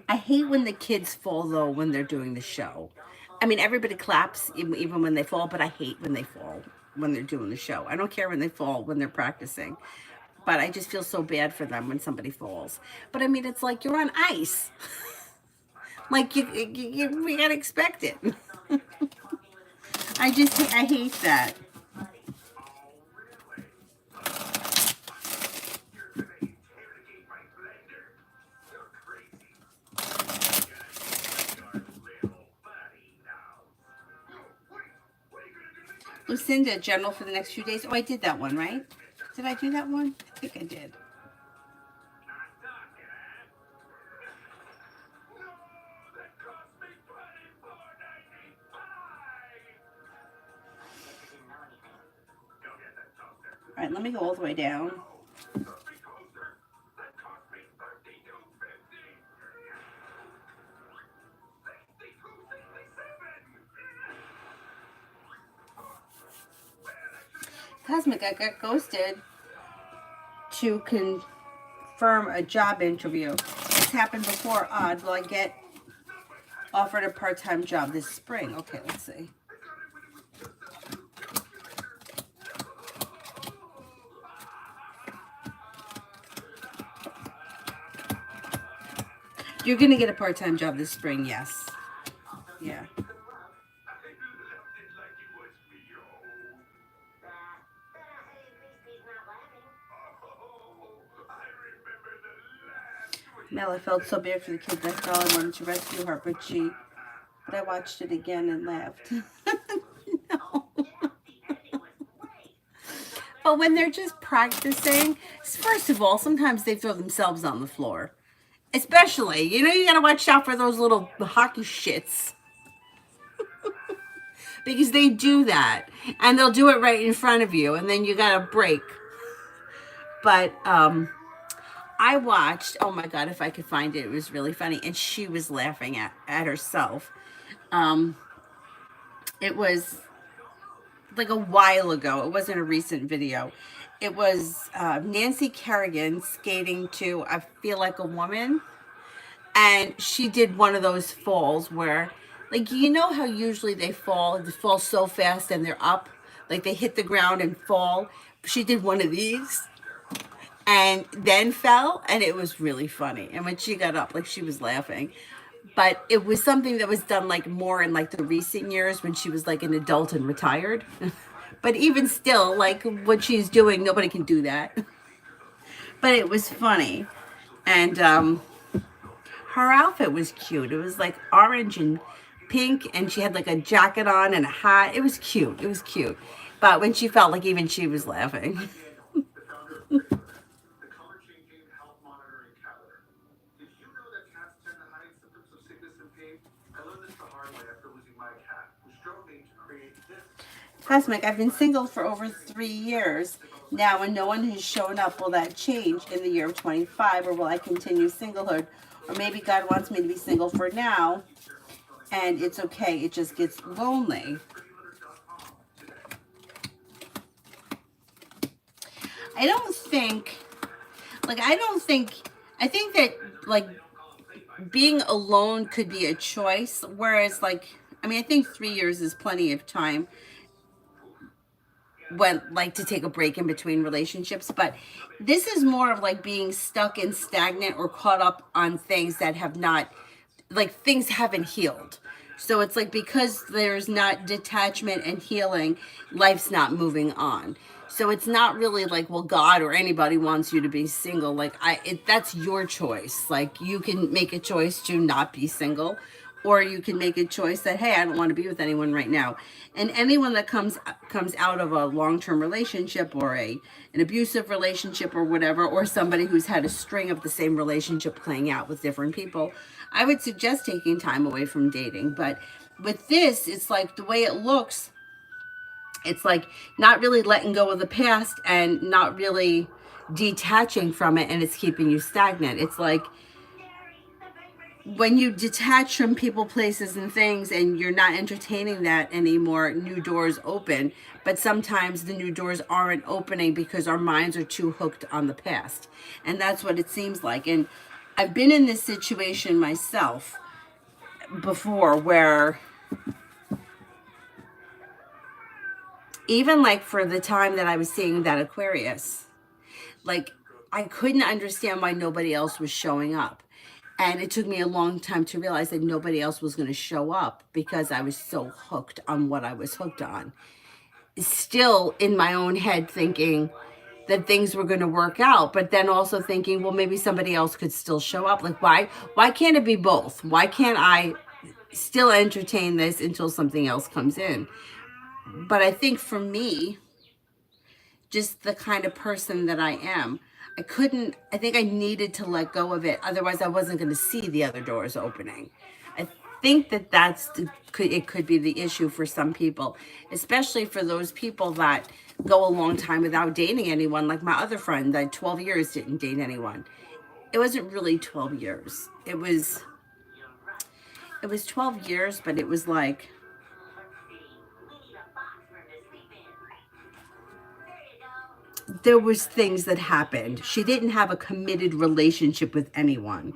I hate when the kids fall, though, when they're doing the show. I mean, everybody claps even when they fall, but I hate when they fall when they're doing the show. I don't care when they fall when they're practicing, but I just feel so bad for them when somebody falls. But I mean, it's like you're on ice. Like, we gotta expect it. I hate that. Lucinda, general for the next few days. Oh, I did that one, right? Did I do that one? I think I did. All right, let me go all the way down. Cosmic, I got ghosted to confirm a job interview. This happened before. Odd. Will I get offered a part-time job this spring? Okay, let's see. You're going to get a part-time job this spring, yes. Yeah. Mel, I felt so bad for the kid that fell. I wanted to rescue her, but I watched it again and laughed. No. But when they're just practicing, first of all, sometimes they throw themselves on the floor. Especially, you got to watch out for those little hockey shits. Because they do that. And they'll do it right in front of you. And then you got to break. But, I watched, oh my God, if I could find it, it was really funny. And she was laughing at herself. It was like a while ago. It wasn't a recent video. It was Nancy Kerrigan skating to I Feel Like a Woman. And she did one of those falls where, like, how usually they fall so fast and they're up. Like, they hit the ground and fall. She did one of these. And then fell, and it was really funny. And when she got up, like, she was laughing. But it was something that was done, like, more in, like, the recent years when she was, like, an adult and retired. But even still, like, what she's doing, nobody can do that. But it was funny. And her outfit was cute. It was, like, orange and pink, and she had, like, a jacket on and a hat. It was cute. It was cute. But when she felt like even she was laughing. Cosmic, I've been single for over 3 years now and no one has shown up. Will that change in the year of 25 or will I continue singlehood? Or maybe God wants me to be single for now and it's okay. It just gets lonely. I think that, like, being alone could be a choice. Whereas, like, I mean, I think 3 years is plenty of time. like to take a break in between relationships, but this is more of like being stuck and stagnant or caught up on things that have not, like things haven't healed. So it's like because there's not detachment and healing, life's not moving on. So it's not really like, well, God or anybody wants you to be single. Like that's your choice. Like you can make a choice to not be single, or you can make a choice that, hey, I don't want to be with anyone right now. And anyone that comes out of a long-term relationship or an abusive relationship or whatever, or somebody who's had a string of the same relationship playing out with different people, I would suggest taking time away from dating. But with this, it's like the way it looks, it's like not really letting go of the past and not really detaching from it, and it's keeping you stagnant. It's like when you detach from people, places, and things, and you're not entertaining that anymore, new doors open. But sometimes the new doors aren't opening because our minds are too hooked on the past. And that's what it seems like. And I've been in this situation myself before where even like for the time that I was seeing that Aquarius, like I couldn't understand why nobody else was showing up. And it took me a long time to realize that nobody else was going to show up because I was so hooked on what I was hooked on. Still in my own head thinking that things were going to work out, but then also thinking, well, maybe somebody else could still show up. Like, why can't it be both? Why can't I still entertain this until something else comes in? But I think for me, just the kind of person that I am, I think I needed to let go of it. Otherwise, I wasn't going to see the other doors opening. I think that it could be the issue for some people, especially for those people that go a long time without dating anyone. Like my other friend that 12 years didn't date anyone. It wasn't really 12 years. It was 12 years, but it was like, there was things that happened. She didn't have a committed relationship with anyone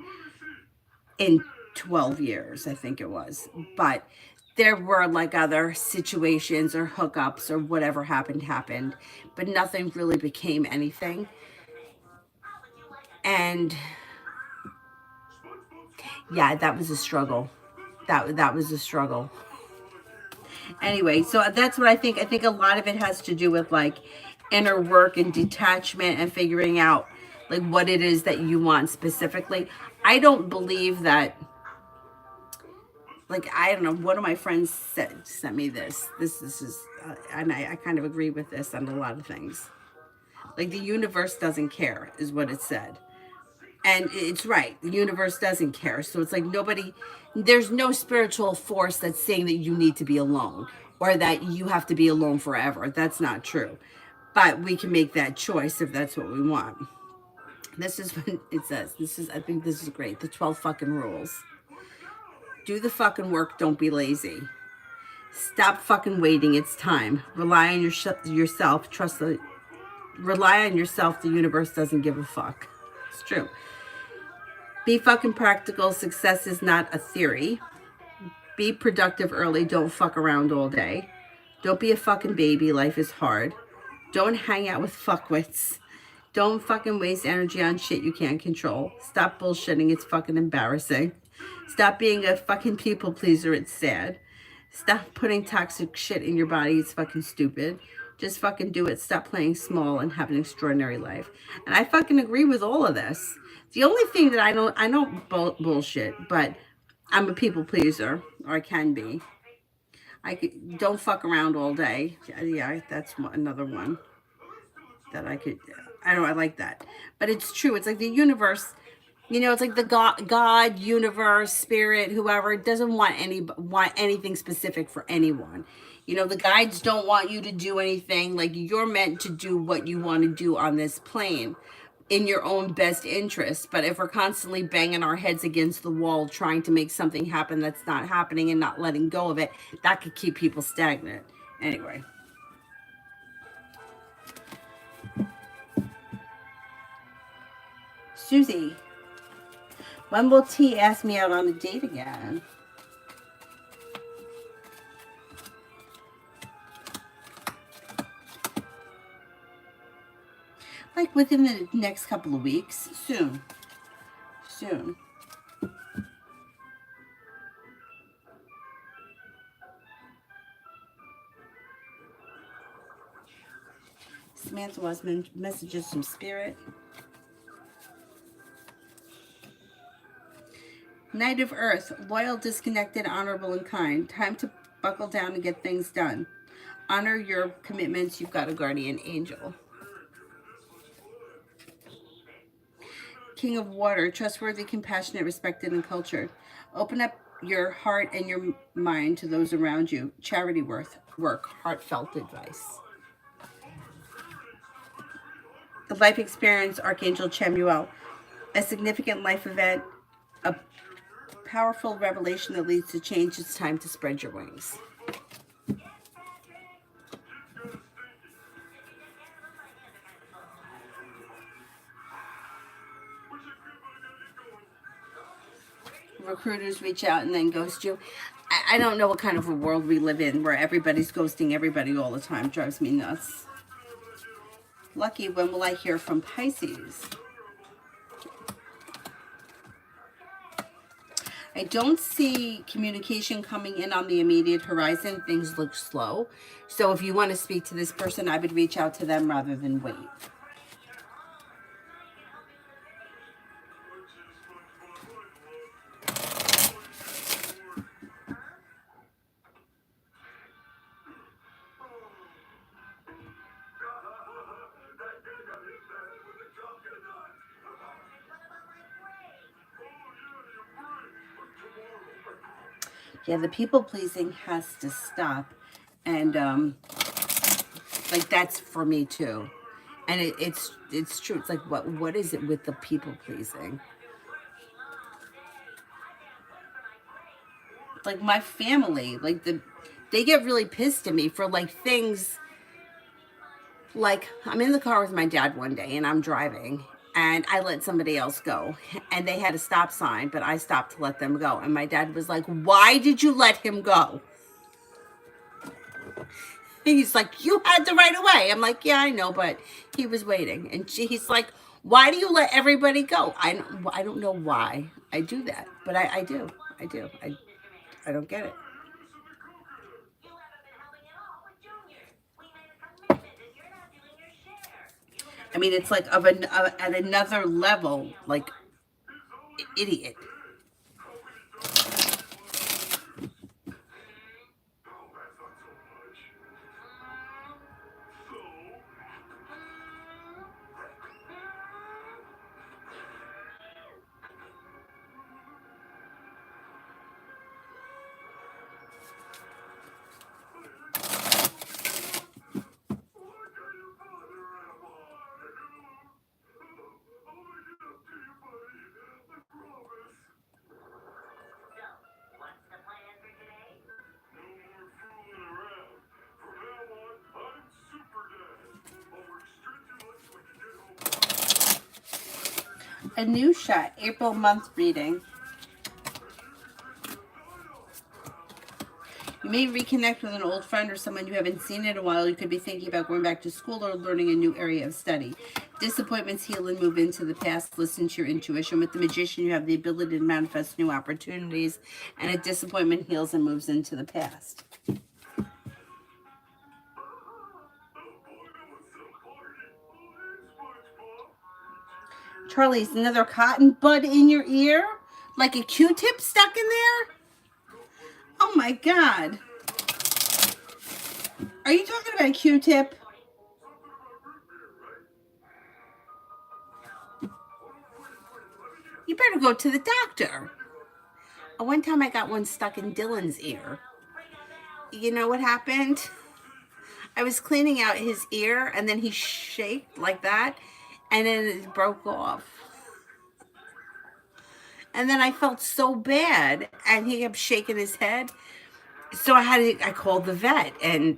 in 12 years, I think it was. But there were like other situations or hookups or whatever happened, but nothing really became anything. And yeah, that was a struggle. That was a struggle. Anyway, so that's what I think. I think a lot of it has to do with like inner work and detachment and figuring out like what it is that you want specifically. I don't believe that, like, I don't know, one of my friends sent me this. This is, and I kind of agree with this on a lot of things. Like the universe doesn't care is what it said. And it's right. The universe doesn't care. So it's like there's no spiritual force that's saying that you need to be alone or that you have to be alone forever. That's not true. But we can make that choice if that's what we want. This is what it says. I think this is great. The 12 fucking rules. Do the fucking work. Don't be lazy. Stop fucking waiting. It's time. Rely on yourself. Rely on yourself. The universe doesn't give a fuck. It's true. Be fucking practical. Success is not a theory. Be productive early. Don't fuck around all day. Don't be a fucking baby. Life is hard. Don't hang out with fuckwits. Don't fucking waste energy on shit you can't control. Stop bullshitting. It's fucking embarrassing. Stop being a fucking people pleaser. It's sad. Stop putting toxic shit in your body. It's fucking stupid. Just fucking do it. Stop playing small and have an extraordinary life. And I fucking agree with all of this. The only thing that I don't bullshit, but I'm a people pleaser, or I can be. Don't fuck around all day. Yeah, that's another one that I like that. But it's true. It's like the universe, it's like the God, universe, spirit, whoever, doesn't want anything specific for anyone. The guides don't want you to do anything. Like, you're meant to do what you want to do on this plane in your own best interest. But if we're constantly banging our heads against the wall trying to make something happen that's not happening and not letting go of it, that could keep people stagnant. Anyway. Susie, when will T ask me out on a date again? Like within the next couple of weeks. Soon. Soon. Samantha was messages from Spirit. Knight of Earth, loyal, disconnected, honorable, and kind. Time to buckle down and get things done. Honor your commitments. You've got a guardian angel. King of Water, trustworthy, compassionate, respected, and cultured. Open up your heart and your mind to those around you. Charity work, heartfelt advice. The life experience, Archangel Chamuel. A significant life event, a powerful revelation that leads to change. It's time to spread your wings. Recruiters reach out and then ghost you. I don't know what kind of a world we live in where everybody's ghosting everybody all the time. Drives me nuts. Lucky, when will I hear from Pisces? I don't see communication coming in on the immediate horizon. Things look slow. So if you want to speak to this person, I would reach out to them rather than wait. Yeah, the people pleasing has to stop. And like that's for me too. And it's true. It's like what is it with the people pleasing? Like my family, like they get really pissed at me for like things. Like I'm in the car with my dad one day and I'm driving and I let somebody else go and they had a stop sign, but I stopped to let them go. And my dad was like, "Why did you let him go?" He's like, "You had the right of way." I'm like, "Yeah, I know, but he was waiting." And he's like, "Why do you let everybody go?" I don't know why I do that, but I do. I don't get it. I mean, it's like at another level, like idiot. A new shot, April month reading. You may reconnect with an old friend or someone you haven't seen in a while. You could be thinking about going back to school or learning a new area of study. Disappointments heal and move into the past. Listen to your intuition. With the Magician, you have the ability to manifest new opportunities, and a disappointment heals and moves into the past. Charlie, is another cotton bud in your ear? Like a Q-tip stuck in there? Oh my God. Are you talking about a Q-tip? You better go to the doctor. One time I got one stuck in Dylan's ear. You know what happened? I was cleaning out his ear and then he shaked like that and then it broke off. And then I felt so bad and he kept shaking his head. So I called the vet and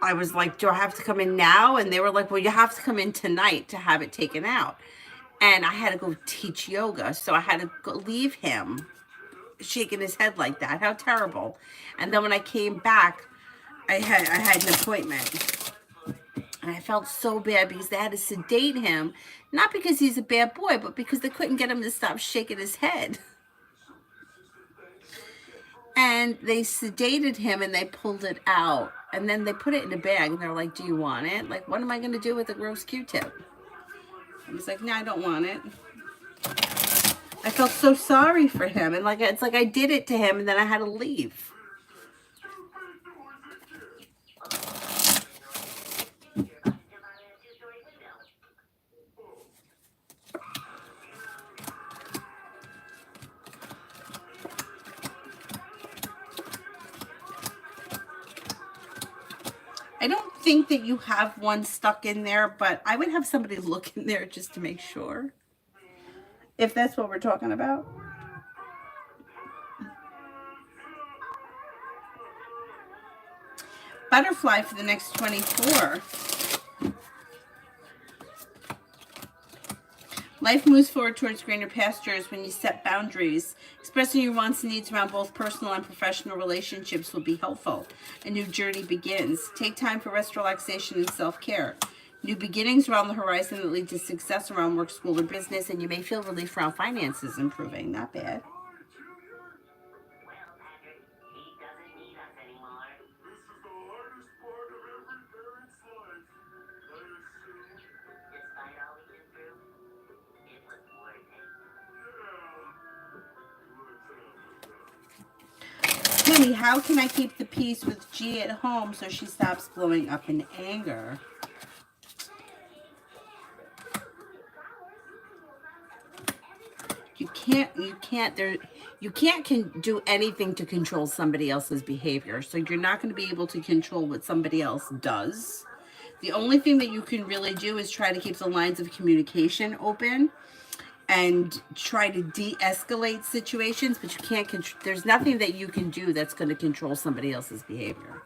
I was like, "Do I have to come in now?" And they were like, "Well, you have to come in tonight to have it taken out." And I had to go teach yoga. So I had to leave him shaking his head like that. How terrible. And then when I came back, I had an appointment. And I felt so bad because they had to sedate him, not because he's a bad boy, but because they couldn't get him to stop shaking his head. And they sedated him and they pulled it out. And then they put it in a bag and they're like, do you want it? Like, what am I going to do with a gross Q-tip? I was like, no, I don't want it. I felt so sorry for him. And like, it's like I did it to him and then I had to leave. I don't think that you have one stuck in there, but I would have somebody look in there just to make sure. If that's what we're talking about. Butterfly for the next 24. Life moves forward towards greener pastures when you set boundaries. Expressing your wants and needs around both personal and professional relationships will be helpful. A new journey begins. Take time for rest, relaxation, and self-care. New beginnings around the horizon that lead to success around work, school, or business, and you may feel relief around finances improving. Not bad. Penny, how can I keep the peace with G at home so she stops blowing up in anger? You can't do anything to control somebody else's behavior. So you're not going to be able to control what somebody else does. The only thing that you can really do is try to keep the lines of communication open and try to de-escalate situations, but you can't control. There's nothing that you can do that's going to control somebody else's behavior.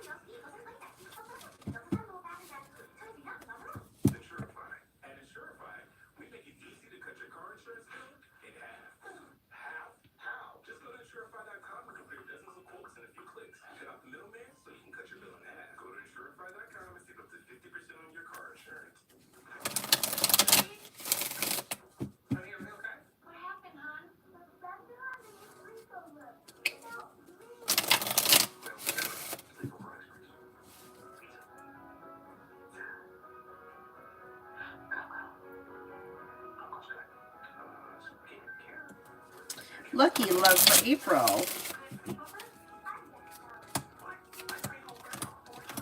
Lucky love for April.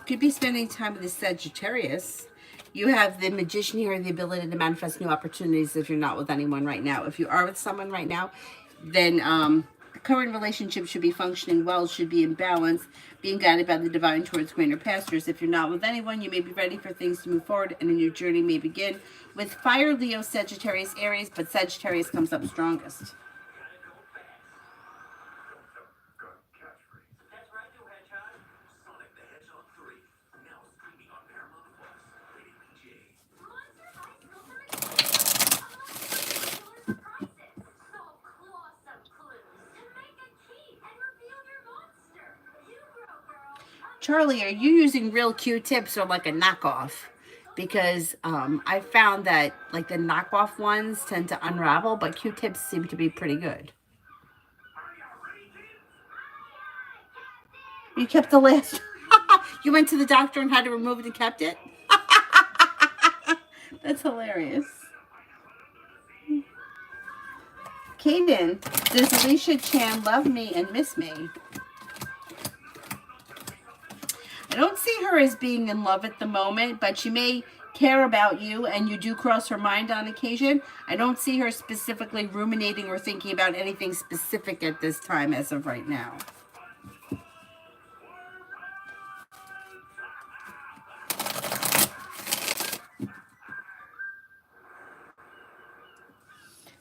Could be spending time with the Sagittarius. You have the Magician here, the ability to manifest new opportunities if you're not with anyone right now. If you are with someone right now, then the current relationship should be functioning well, should be in balance, being guided by the divine towards greener pastures. If you're not with anyone, you may be ready for things to move forward and a new journey may begin with Fire, Leo, Sagittarius, Aries, but Sagittarius comes up strongest. Charlie, are you using real Q-tips or like a knockoff? Because I found that like the knockoff ones tend to unravel, but Q-tips seem to be pretty good. You kept the last. You went to the doctor and had to remove it and kept it? That's hilarious. Kaden, does Alicia Chan love me and miss me? I don't see her as being in love at the moment, but she may care about you and you do cross her mind on occasion. I don't see her specifically ruminating or thinking about anything specific at this time as of right now.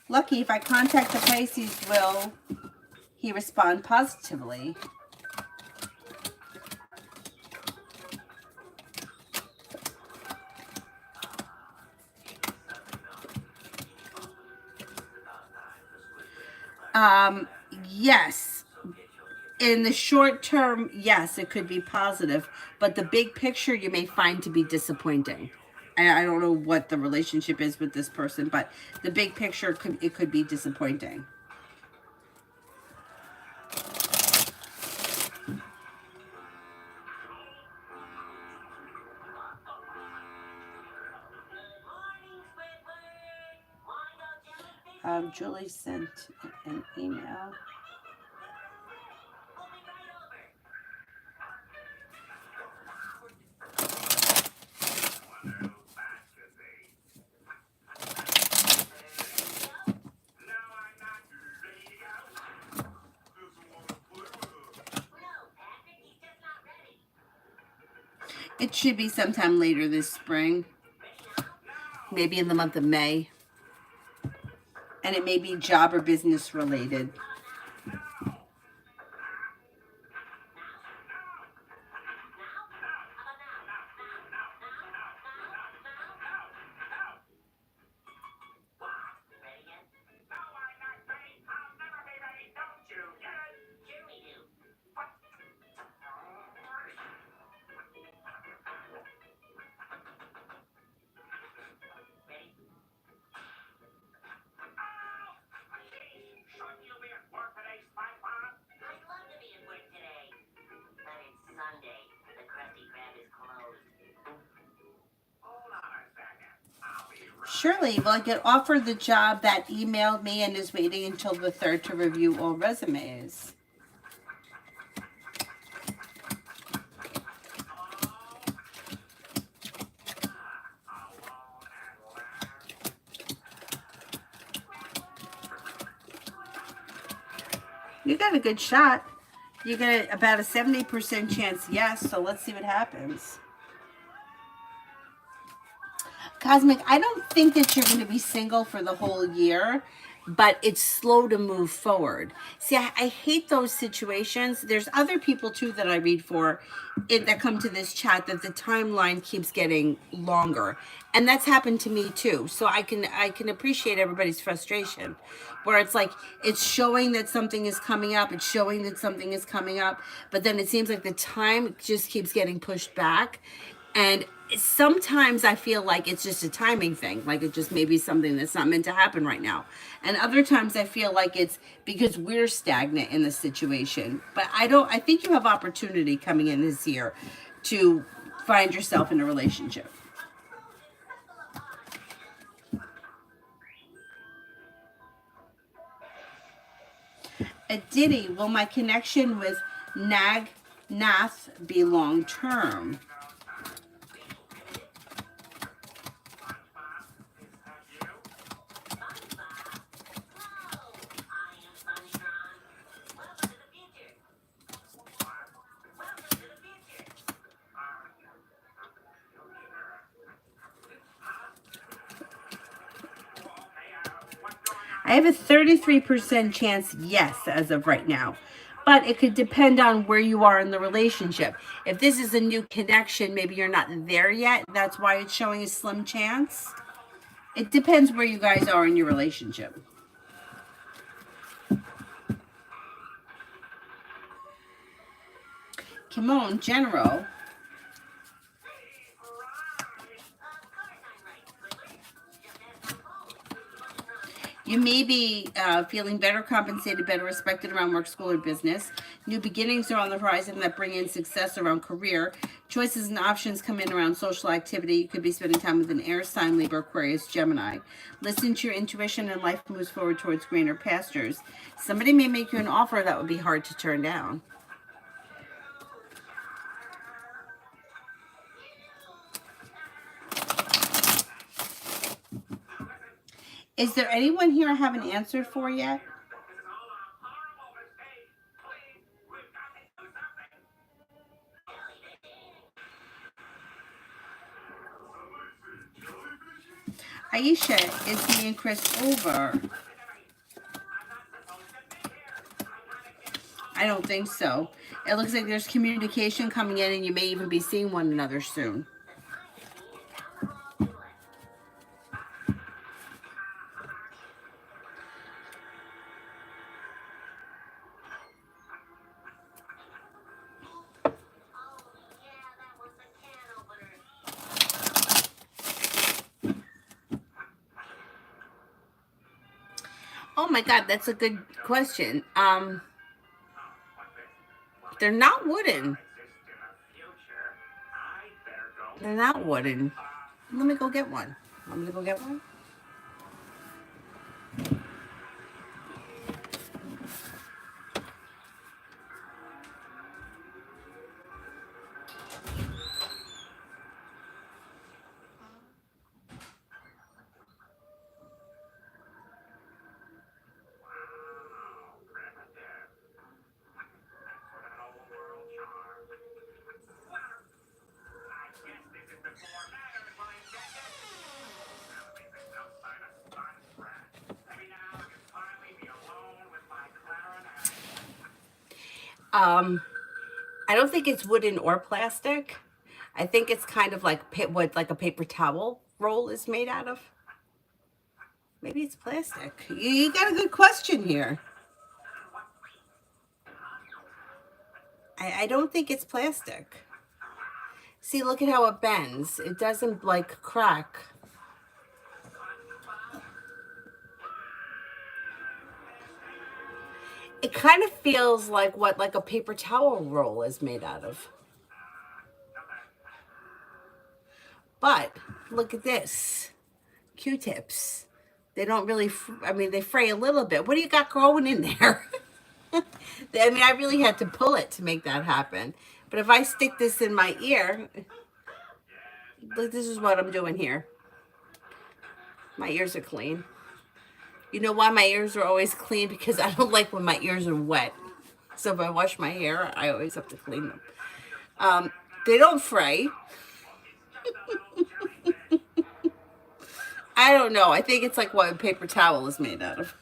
Lucky, if I contact the Pisces, will he respond positively? Yes. In the short term, yes, it could be positive, but the big picture you may find to be disappointing. I don't know what the relationship is with this person, but the big picture could be disappointing. Julie sent an email. It should be sometime later this spring, maybe in the month of May. And it may be job or business related. Shirley, will I get offered the job that emailed me and is waiting until the 3rd to review all resumes? You got a good shot. You got about a 70% chance yes, so let's see what happens. Cosmic, I don't think that you're going to be single for the whole year, but it's slow to move forward. See, I hate those situations. There's other people too that I read for that come to this chat that the timeline keeps getting longer. And that's happened to me too. So I can appreciate everybody's frustration, where it's like it's showing that something is coming up, it's showing that something is coming up, but then it seems like the time just keeps getting pushed back. And sometimes I feel like it's just a timing thing, like it just may be something that's not meant to happen right now. And other times I feel like it's because we're stagnant in the situation. But I think you have opportunity coming in this year to find yourself in a relationship. Diddy, will my connection with Nath be long term? I have a 33% chance yes as of right now, but it could depend on where you are in the relationship. If this is a new connection, maybe you're not there yet. That's why it's showing a slim chance. It depends where you guys are in your relationship. Kimon, General. You may be feeling better compensated, better respected around work, school, or business. New beginnings are on the horizon that bring in success around career. Choices and options come in around social activity. You could be spending time with an air sign, Libra, Aquarius, Gemini. Listen to your intuition and life moves forward towards greener pastures. Somebody may make you an offer that would be hard to turn down. Is there anyone here I haven't answered for yet? Aisha, is me and Chris over? I don't think so. It looks like there's communication coming in and you may even be seeing one another soon. Oh my God, that's a good question. They're not wooden. They're not wooden. Let me go get one. I'm gonna go get one. I don't think it's wooden or plastic. I think it's kind of like what like a paper towel roll is made out of. Maybe it's plastic. You got a good question here. I don't think it's plastic. See, look at how it bends. It doesn't like crack. It kind of feels like what like a paper towel roll is made out of. But look at this. Q-tips. They don't really, I mean, they fray a little bit. What do you got growing in there? I mean, I really had to pull it to make that happen. But if I stick this in my ear, look, this is what I'm doing here. My ears are clean. You know why my ears are always clean? Because I don't like when my ears are wet. So if I wash my hair, I always have to clean them. They don't fray. I don't know. I think it's like what a paper towel is made out of.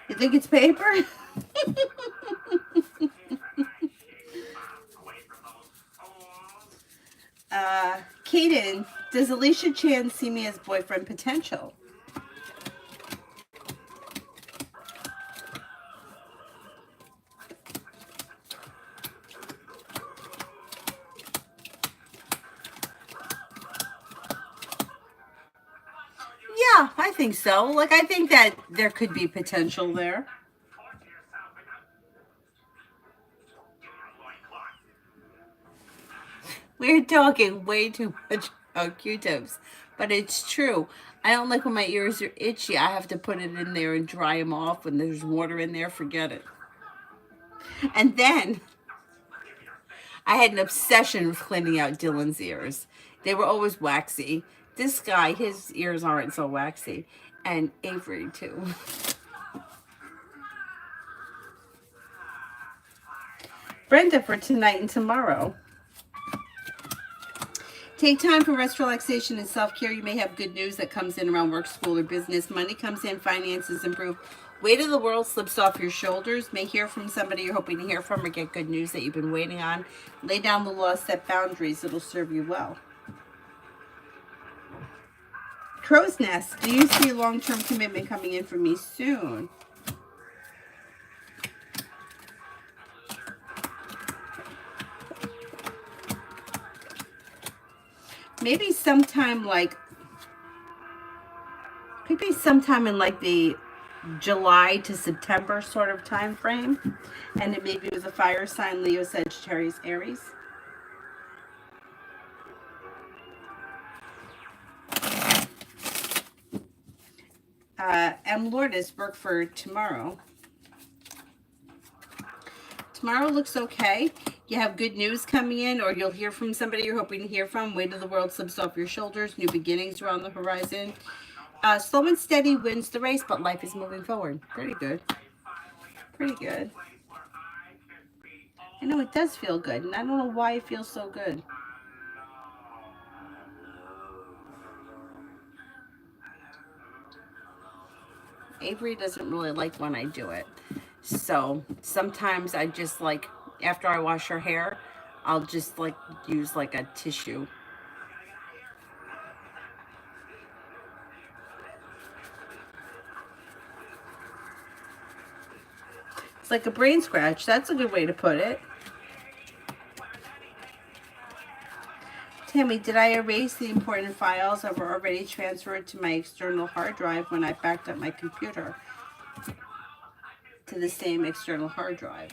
You think it's paper? Kaden, does Alicia Chan see me as boyfriend potential? Yeah, I think so. Like, I think that there could be potential there. We're talking way too much about Q-tips, but it's true. I don't like when my ears are itchy. I have to put it in there and dry them off. When there's water in there, forget it. And then I had an obsession with cleaning out Dylan's ears. They were always waxy. This guy, his ears aren't so waxy. And Avery, too. Brenda for tonight and tomorrow. Take time for rest, relaxation, and self-care. You may have good news that comes in around work, school, or business. Money comes in, finances improve. Weight of the world slips off your shoulders. May hear from somebody you're hoping to hear from or get good news that you've been waiting on. Lay down the law, set boundaries. It'll serve you well. Crow's Nest. Do you see a long-term commitment coming in for me soon? Maybe sometime in like the July to September sort of time frame. And it maybe was a fire sign, Leo, Sagittarius, Aries. M. Lourdes, work for tomorrow. Tomorrow looks okay. You have good news coming in, or you'll hear from somebody you're hoping to hear from. Weight of the world slips off your shoulders. New beginnings are on the horizon. Slow and steady wins the race, but life is moving forward. Pretty good. Pretty good. I know it does feel good, and I don't know why it feels so good. Avery doesn't really like when I do it. So sometimes I just like, after I wash her hair, I'll just like use like a tissue. It's like a brain scratch. That's a good way to put it. Tammy, did I erase the important files that were already transferred to my external hard drive when I backed up my computer to the same external hard drive?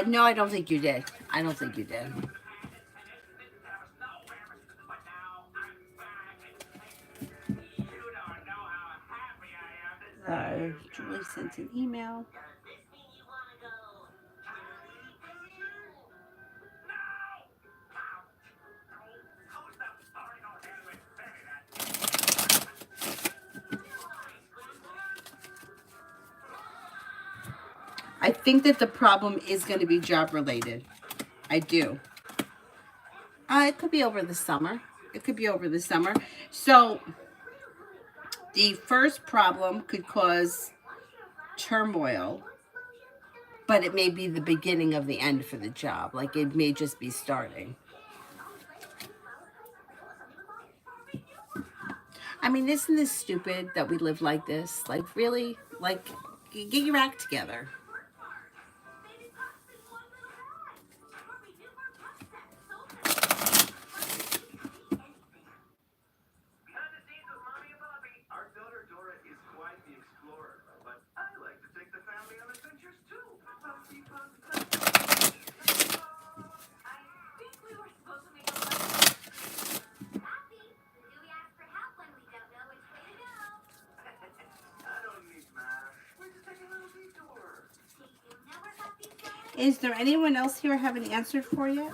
No, I don't think you did. I don't think you did. Julie sent an email. I think that the problem is going to be job related. I do. It could be over the summer. It could be over the summer. So the first problem could cause turmoil, but it may be the beginning of the end for the job. Like it may just be starting. I mean, isn't this stupid that we live like this? Like, really? Like, get your act together. Is there anyone else here I haven't answered for yet?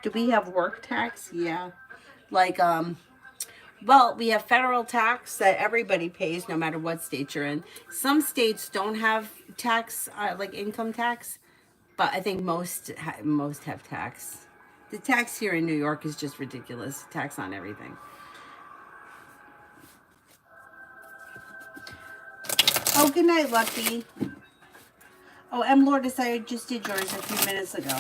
Do we have work tax? Yeah. Like, well, we have federal tax that everybody pays no matter what state you're in. Some states don't have tax, like income tax, but I think most have tax. The tax here in New York is just ridiculous. Tax on everything. Oh, good night, Lucky. Oh, M. Lourdes, I just did yours a few minutes ago.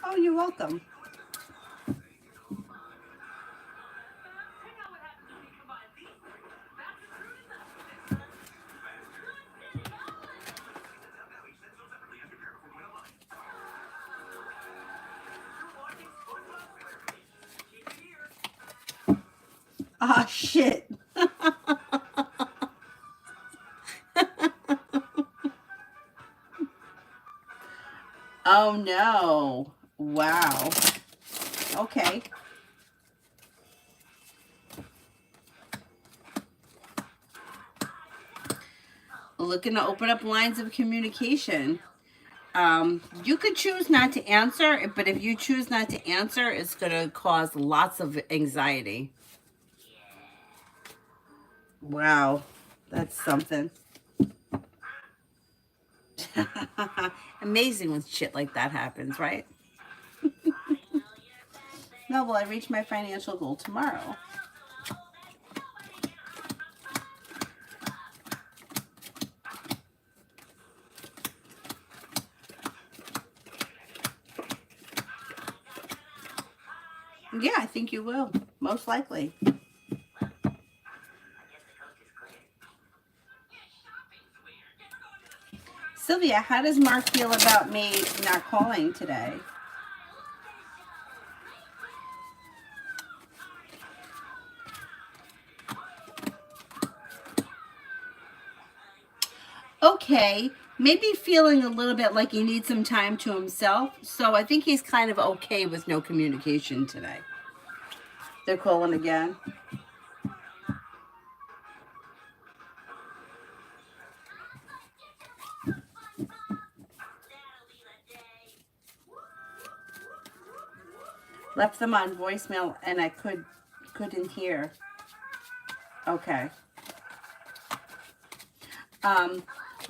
Oh, you're welcome. Ah, shit. Oh, no. Wow. Okay. Looking to open up lines of communication. You could choose not to answer, but if you choose not to answer, it's going to cause lots of anxiety. Wow. That's something. Amazing when shit like that happens, right? No, will I reach my financial goal tomorrow? Yeah, I think you will. Most likely. Sylvia, how does Mark feel about me not calling today? okay. Maybe feeling a little bit like he needs some time to himself. So I think he's kind of okay with no communication today. They're calling again. Left them on voicemail and I couldn't hear. Okay.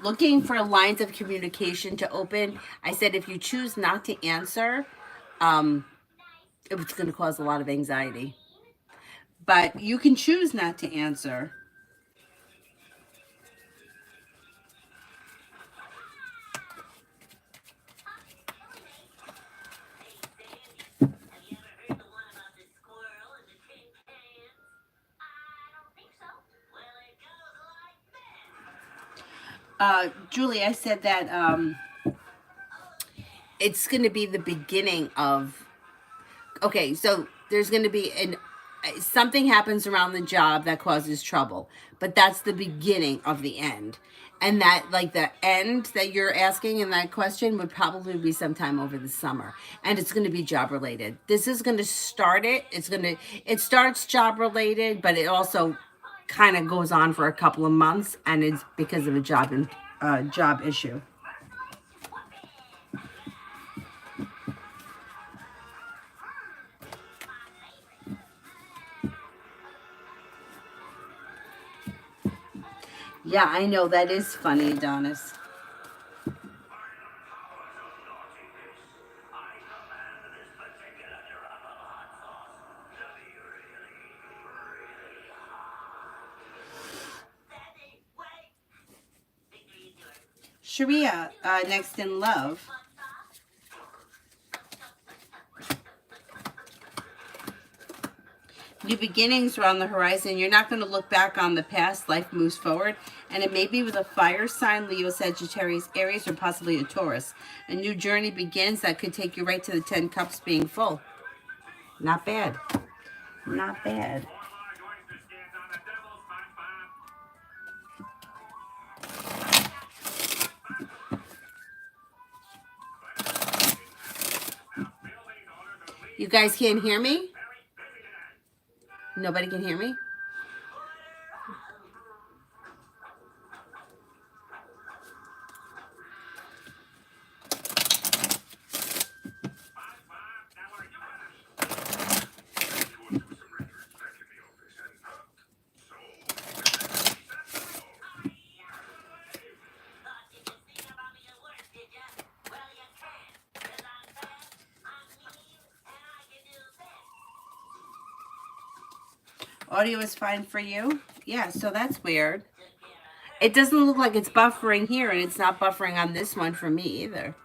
Looking for lines of communication to open. I said if you choose not to answer, it's going to cause a lot of anxiety. But you can choose not to answer. Julie, I said that it's going to be the beginning of. Okay, so there's going to be something happens around the job that causes trouble, but that's the beginning of the end. And that, like, the end that you're asking in that question would probably be sometime over the summer. And it's going to be job related. This is going to start it. It starts job related, but it also kind of goes on for a couple of months, and it's because of a job issue. Yeah, I know, that is funny, Adonis. Sharia, next in love. New beginnings are on the horizon. You're not going to look back on the past. Life moves forward. And it may be with a fire sign, Leo, Sagittarius, Aries, or possibly a Taurus. A new journey begins that could take you right to the 10 cups being full. Not bad. Not bad. You guys can't hear me? Nobody can hear me? Audio is fine for you? Yeah, so that's weird. It doesn't look like it's buffering here, and it's not buffering on this one for me either.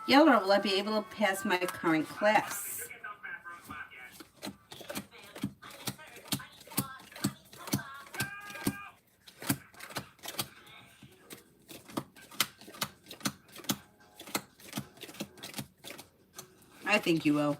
Yeller, will I be able to pass my current class? I think you will.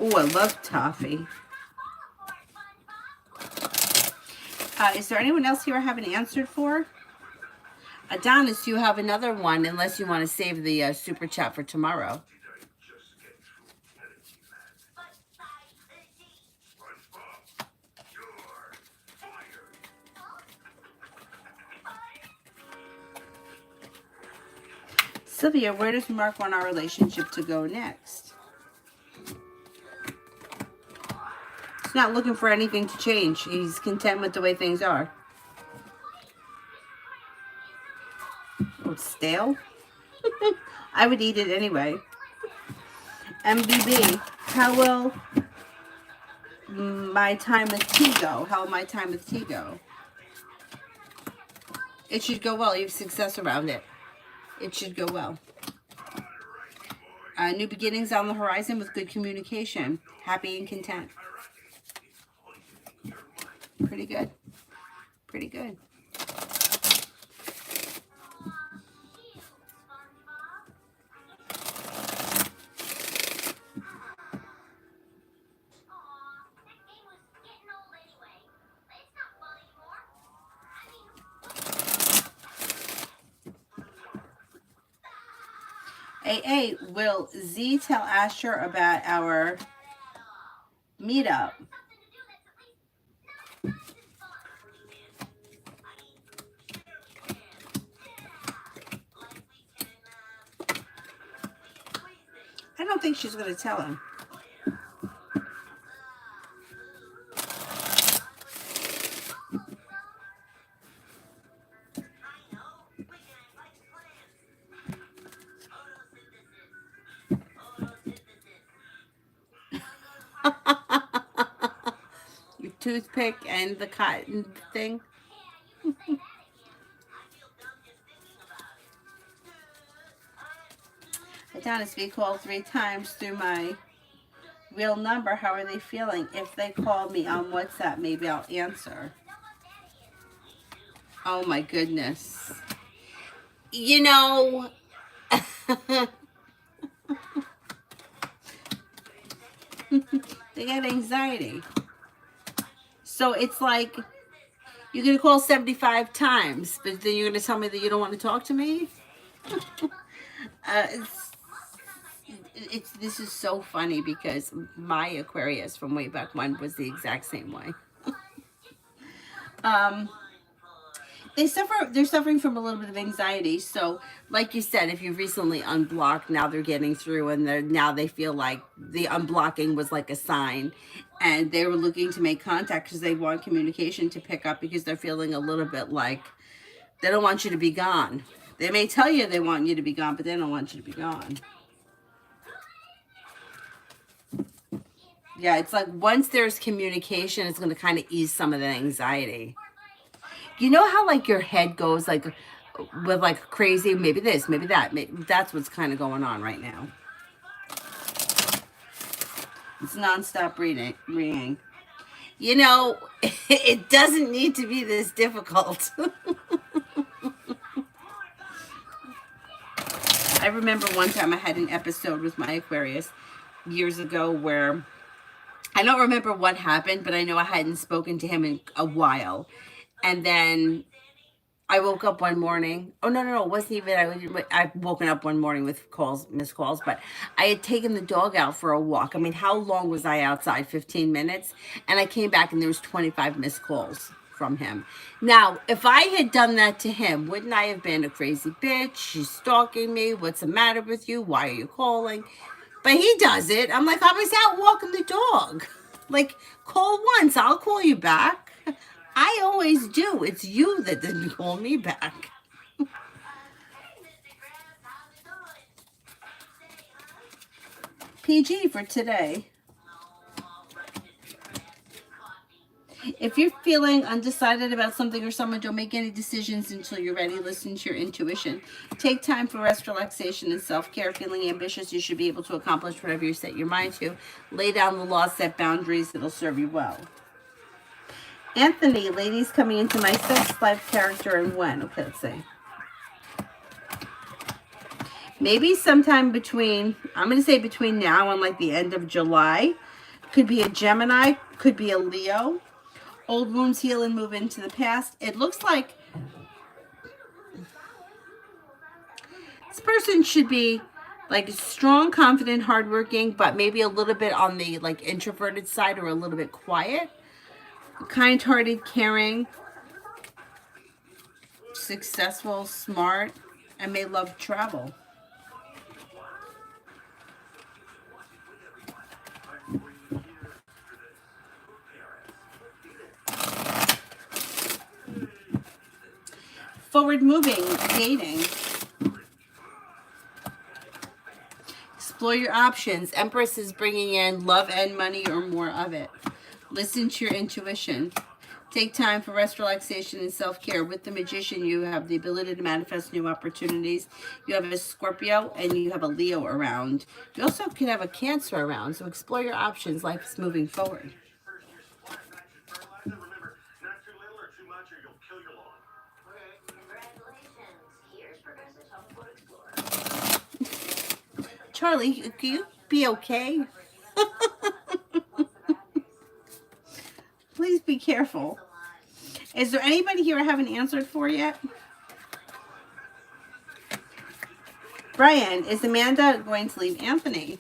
Oh, I love toffee. Is there anyone else here I haven't answered for? Adonis, you have another one, unless you want to save the super chat for tomorrow. Sylvia, where does Mark want our relationship to go next? He's not looking for anything to change. He's content with the way things are. Oh, it's stale? I would eat it anyway. MBB, how will my time with T go? How will my time with T go? It should go well. You have success around it. It should go well. New beginnings on the horizon with good communication. Happy and content. Pretty good. Pretty good. AA, will Z tell Asher about our meetup? I don't think she's going to tell him. Your toothpick and the cotton thing. Adonis, we called 3 times through my real number. How are they feeling? If they call me on WhatsApp, maybe I'll answer. Oh my goodness. You know, they got anxiety. So it's like, you're going to call 75 times, but then you're going to tell me that you don't want to talk to me? This is so funny because my Aquarius from way back when was the exact same way. They're suffering from a little bit of anxiety. So like you said, if you recently unblocked, now they're getting through, and now they feel like the unblocking was like a sign, and they were looking to make contact because they want communication to pick up, because they're feeling a little bit like they don't want you to be gone. They may tell you they want you to be gone, but they don't want you to be gone. Yeah, it's like once there's communication, it's going to kind of ease some of the anxiety. You know how like your head goes like with like crazy, maybe this, maybe that. That's what's kind of going on right now. It's nonstop reading. You know, it doesn't need to be this difficult. I remember one time I had an episode with my Aquarius years ago where I don't remember what happened, but I know I hadn't spoken to him in a while. And then I woke up one morning. Oh, no, it wasn't even. I've woken up one morning with missed calls, but I had taken the dog out for a walk. I mean, how long was I outside? 15 minutes. And I came back and there was 25 missed calls from him. Now, if I had done that to him, wouldn't I have been a crazy bitch? She's stalking me. What's the matter with you? Why are you calling? But he does it. I'm like, I was out walking the dog. Like, call once, I'll call you back. I always do. It's you that didn't call me back. PG for today. If you're feeling undecided about something or someone, don't make any decisions until you're ready. Listen to your intuition. Take time for rest, relaxation, and self-care. Feeling ambitious, you should be able to accomplish whatever you set your mind to. Lay down the law, set boundaries. It'll serve you well. Anthony, ladies coming into my sex life, character, and when. Okay, let's see. Maybe sometime between, I'm going to say between now and like the end of July. Could be a Gemini, could be a Leo. Old wounds heal and move into the past. It looks like this person should be like strong, confident, hardworking, but maybe a little bit on the like introverted side or a little bit quiet. Kind-hearted, caring, successful, smart, and may love travel. Forward moving, dating. Explore your options. Empress is bringing in love and money or more of it. Listen to your intuition. Take time for rest, relaxation, and self-care. With the Magician, you have the ability to manifest new opportunities. You have a Scorpio and you have a Leo around. You also could have a Cancer around. So explore your options. Life is moving forward. Charlie, can you be okay? Please be careful. Is there anybody here I haven't answered for yet? Brian, is Amanda going to leave Anthony?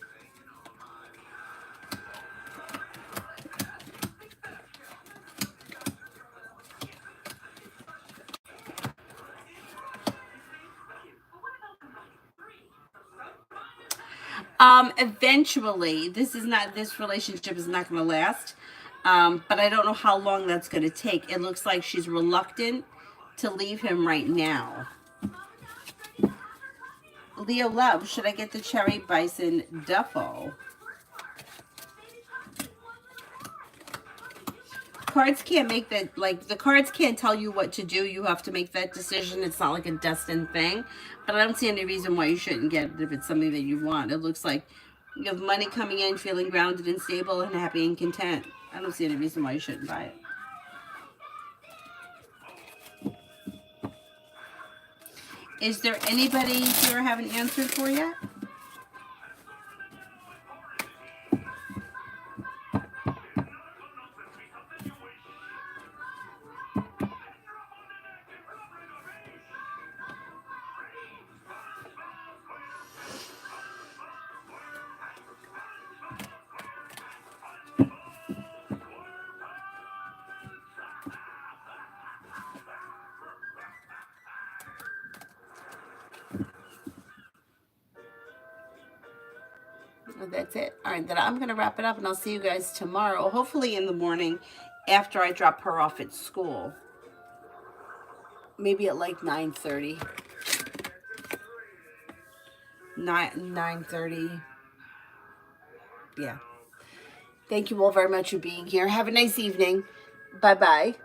Eventually, this relationship is not going to last. But I don't know how long that's going to take. It looks like she's reluctant to leave him right now. Leo Love, should I get the Cherry Bison Duffel? Cards can't make that, like, the cards can't tell you what to do. You have to make that decision. It's not like a destined thing. But I don't see any reason why you shouldn't get it if it's something that you want. It looks like you have money coming in, feeling grounded and stable and happy and content. I don't see any reason why you shouldn't buy it. Is there anybody here I haven't answered for yet? That's it. All right, then I'm going to wrap it up, and I'll see you guys tomorrow, hopefully in the morning after I drop her off at school. Maybe at like 9:30. 9:30. Yeah. Thank you all very much for being here. Have a nice evening. Bye-bye.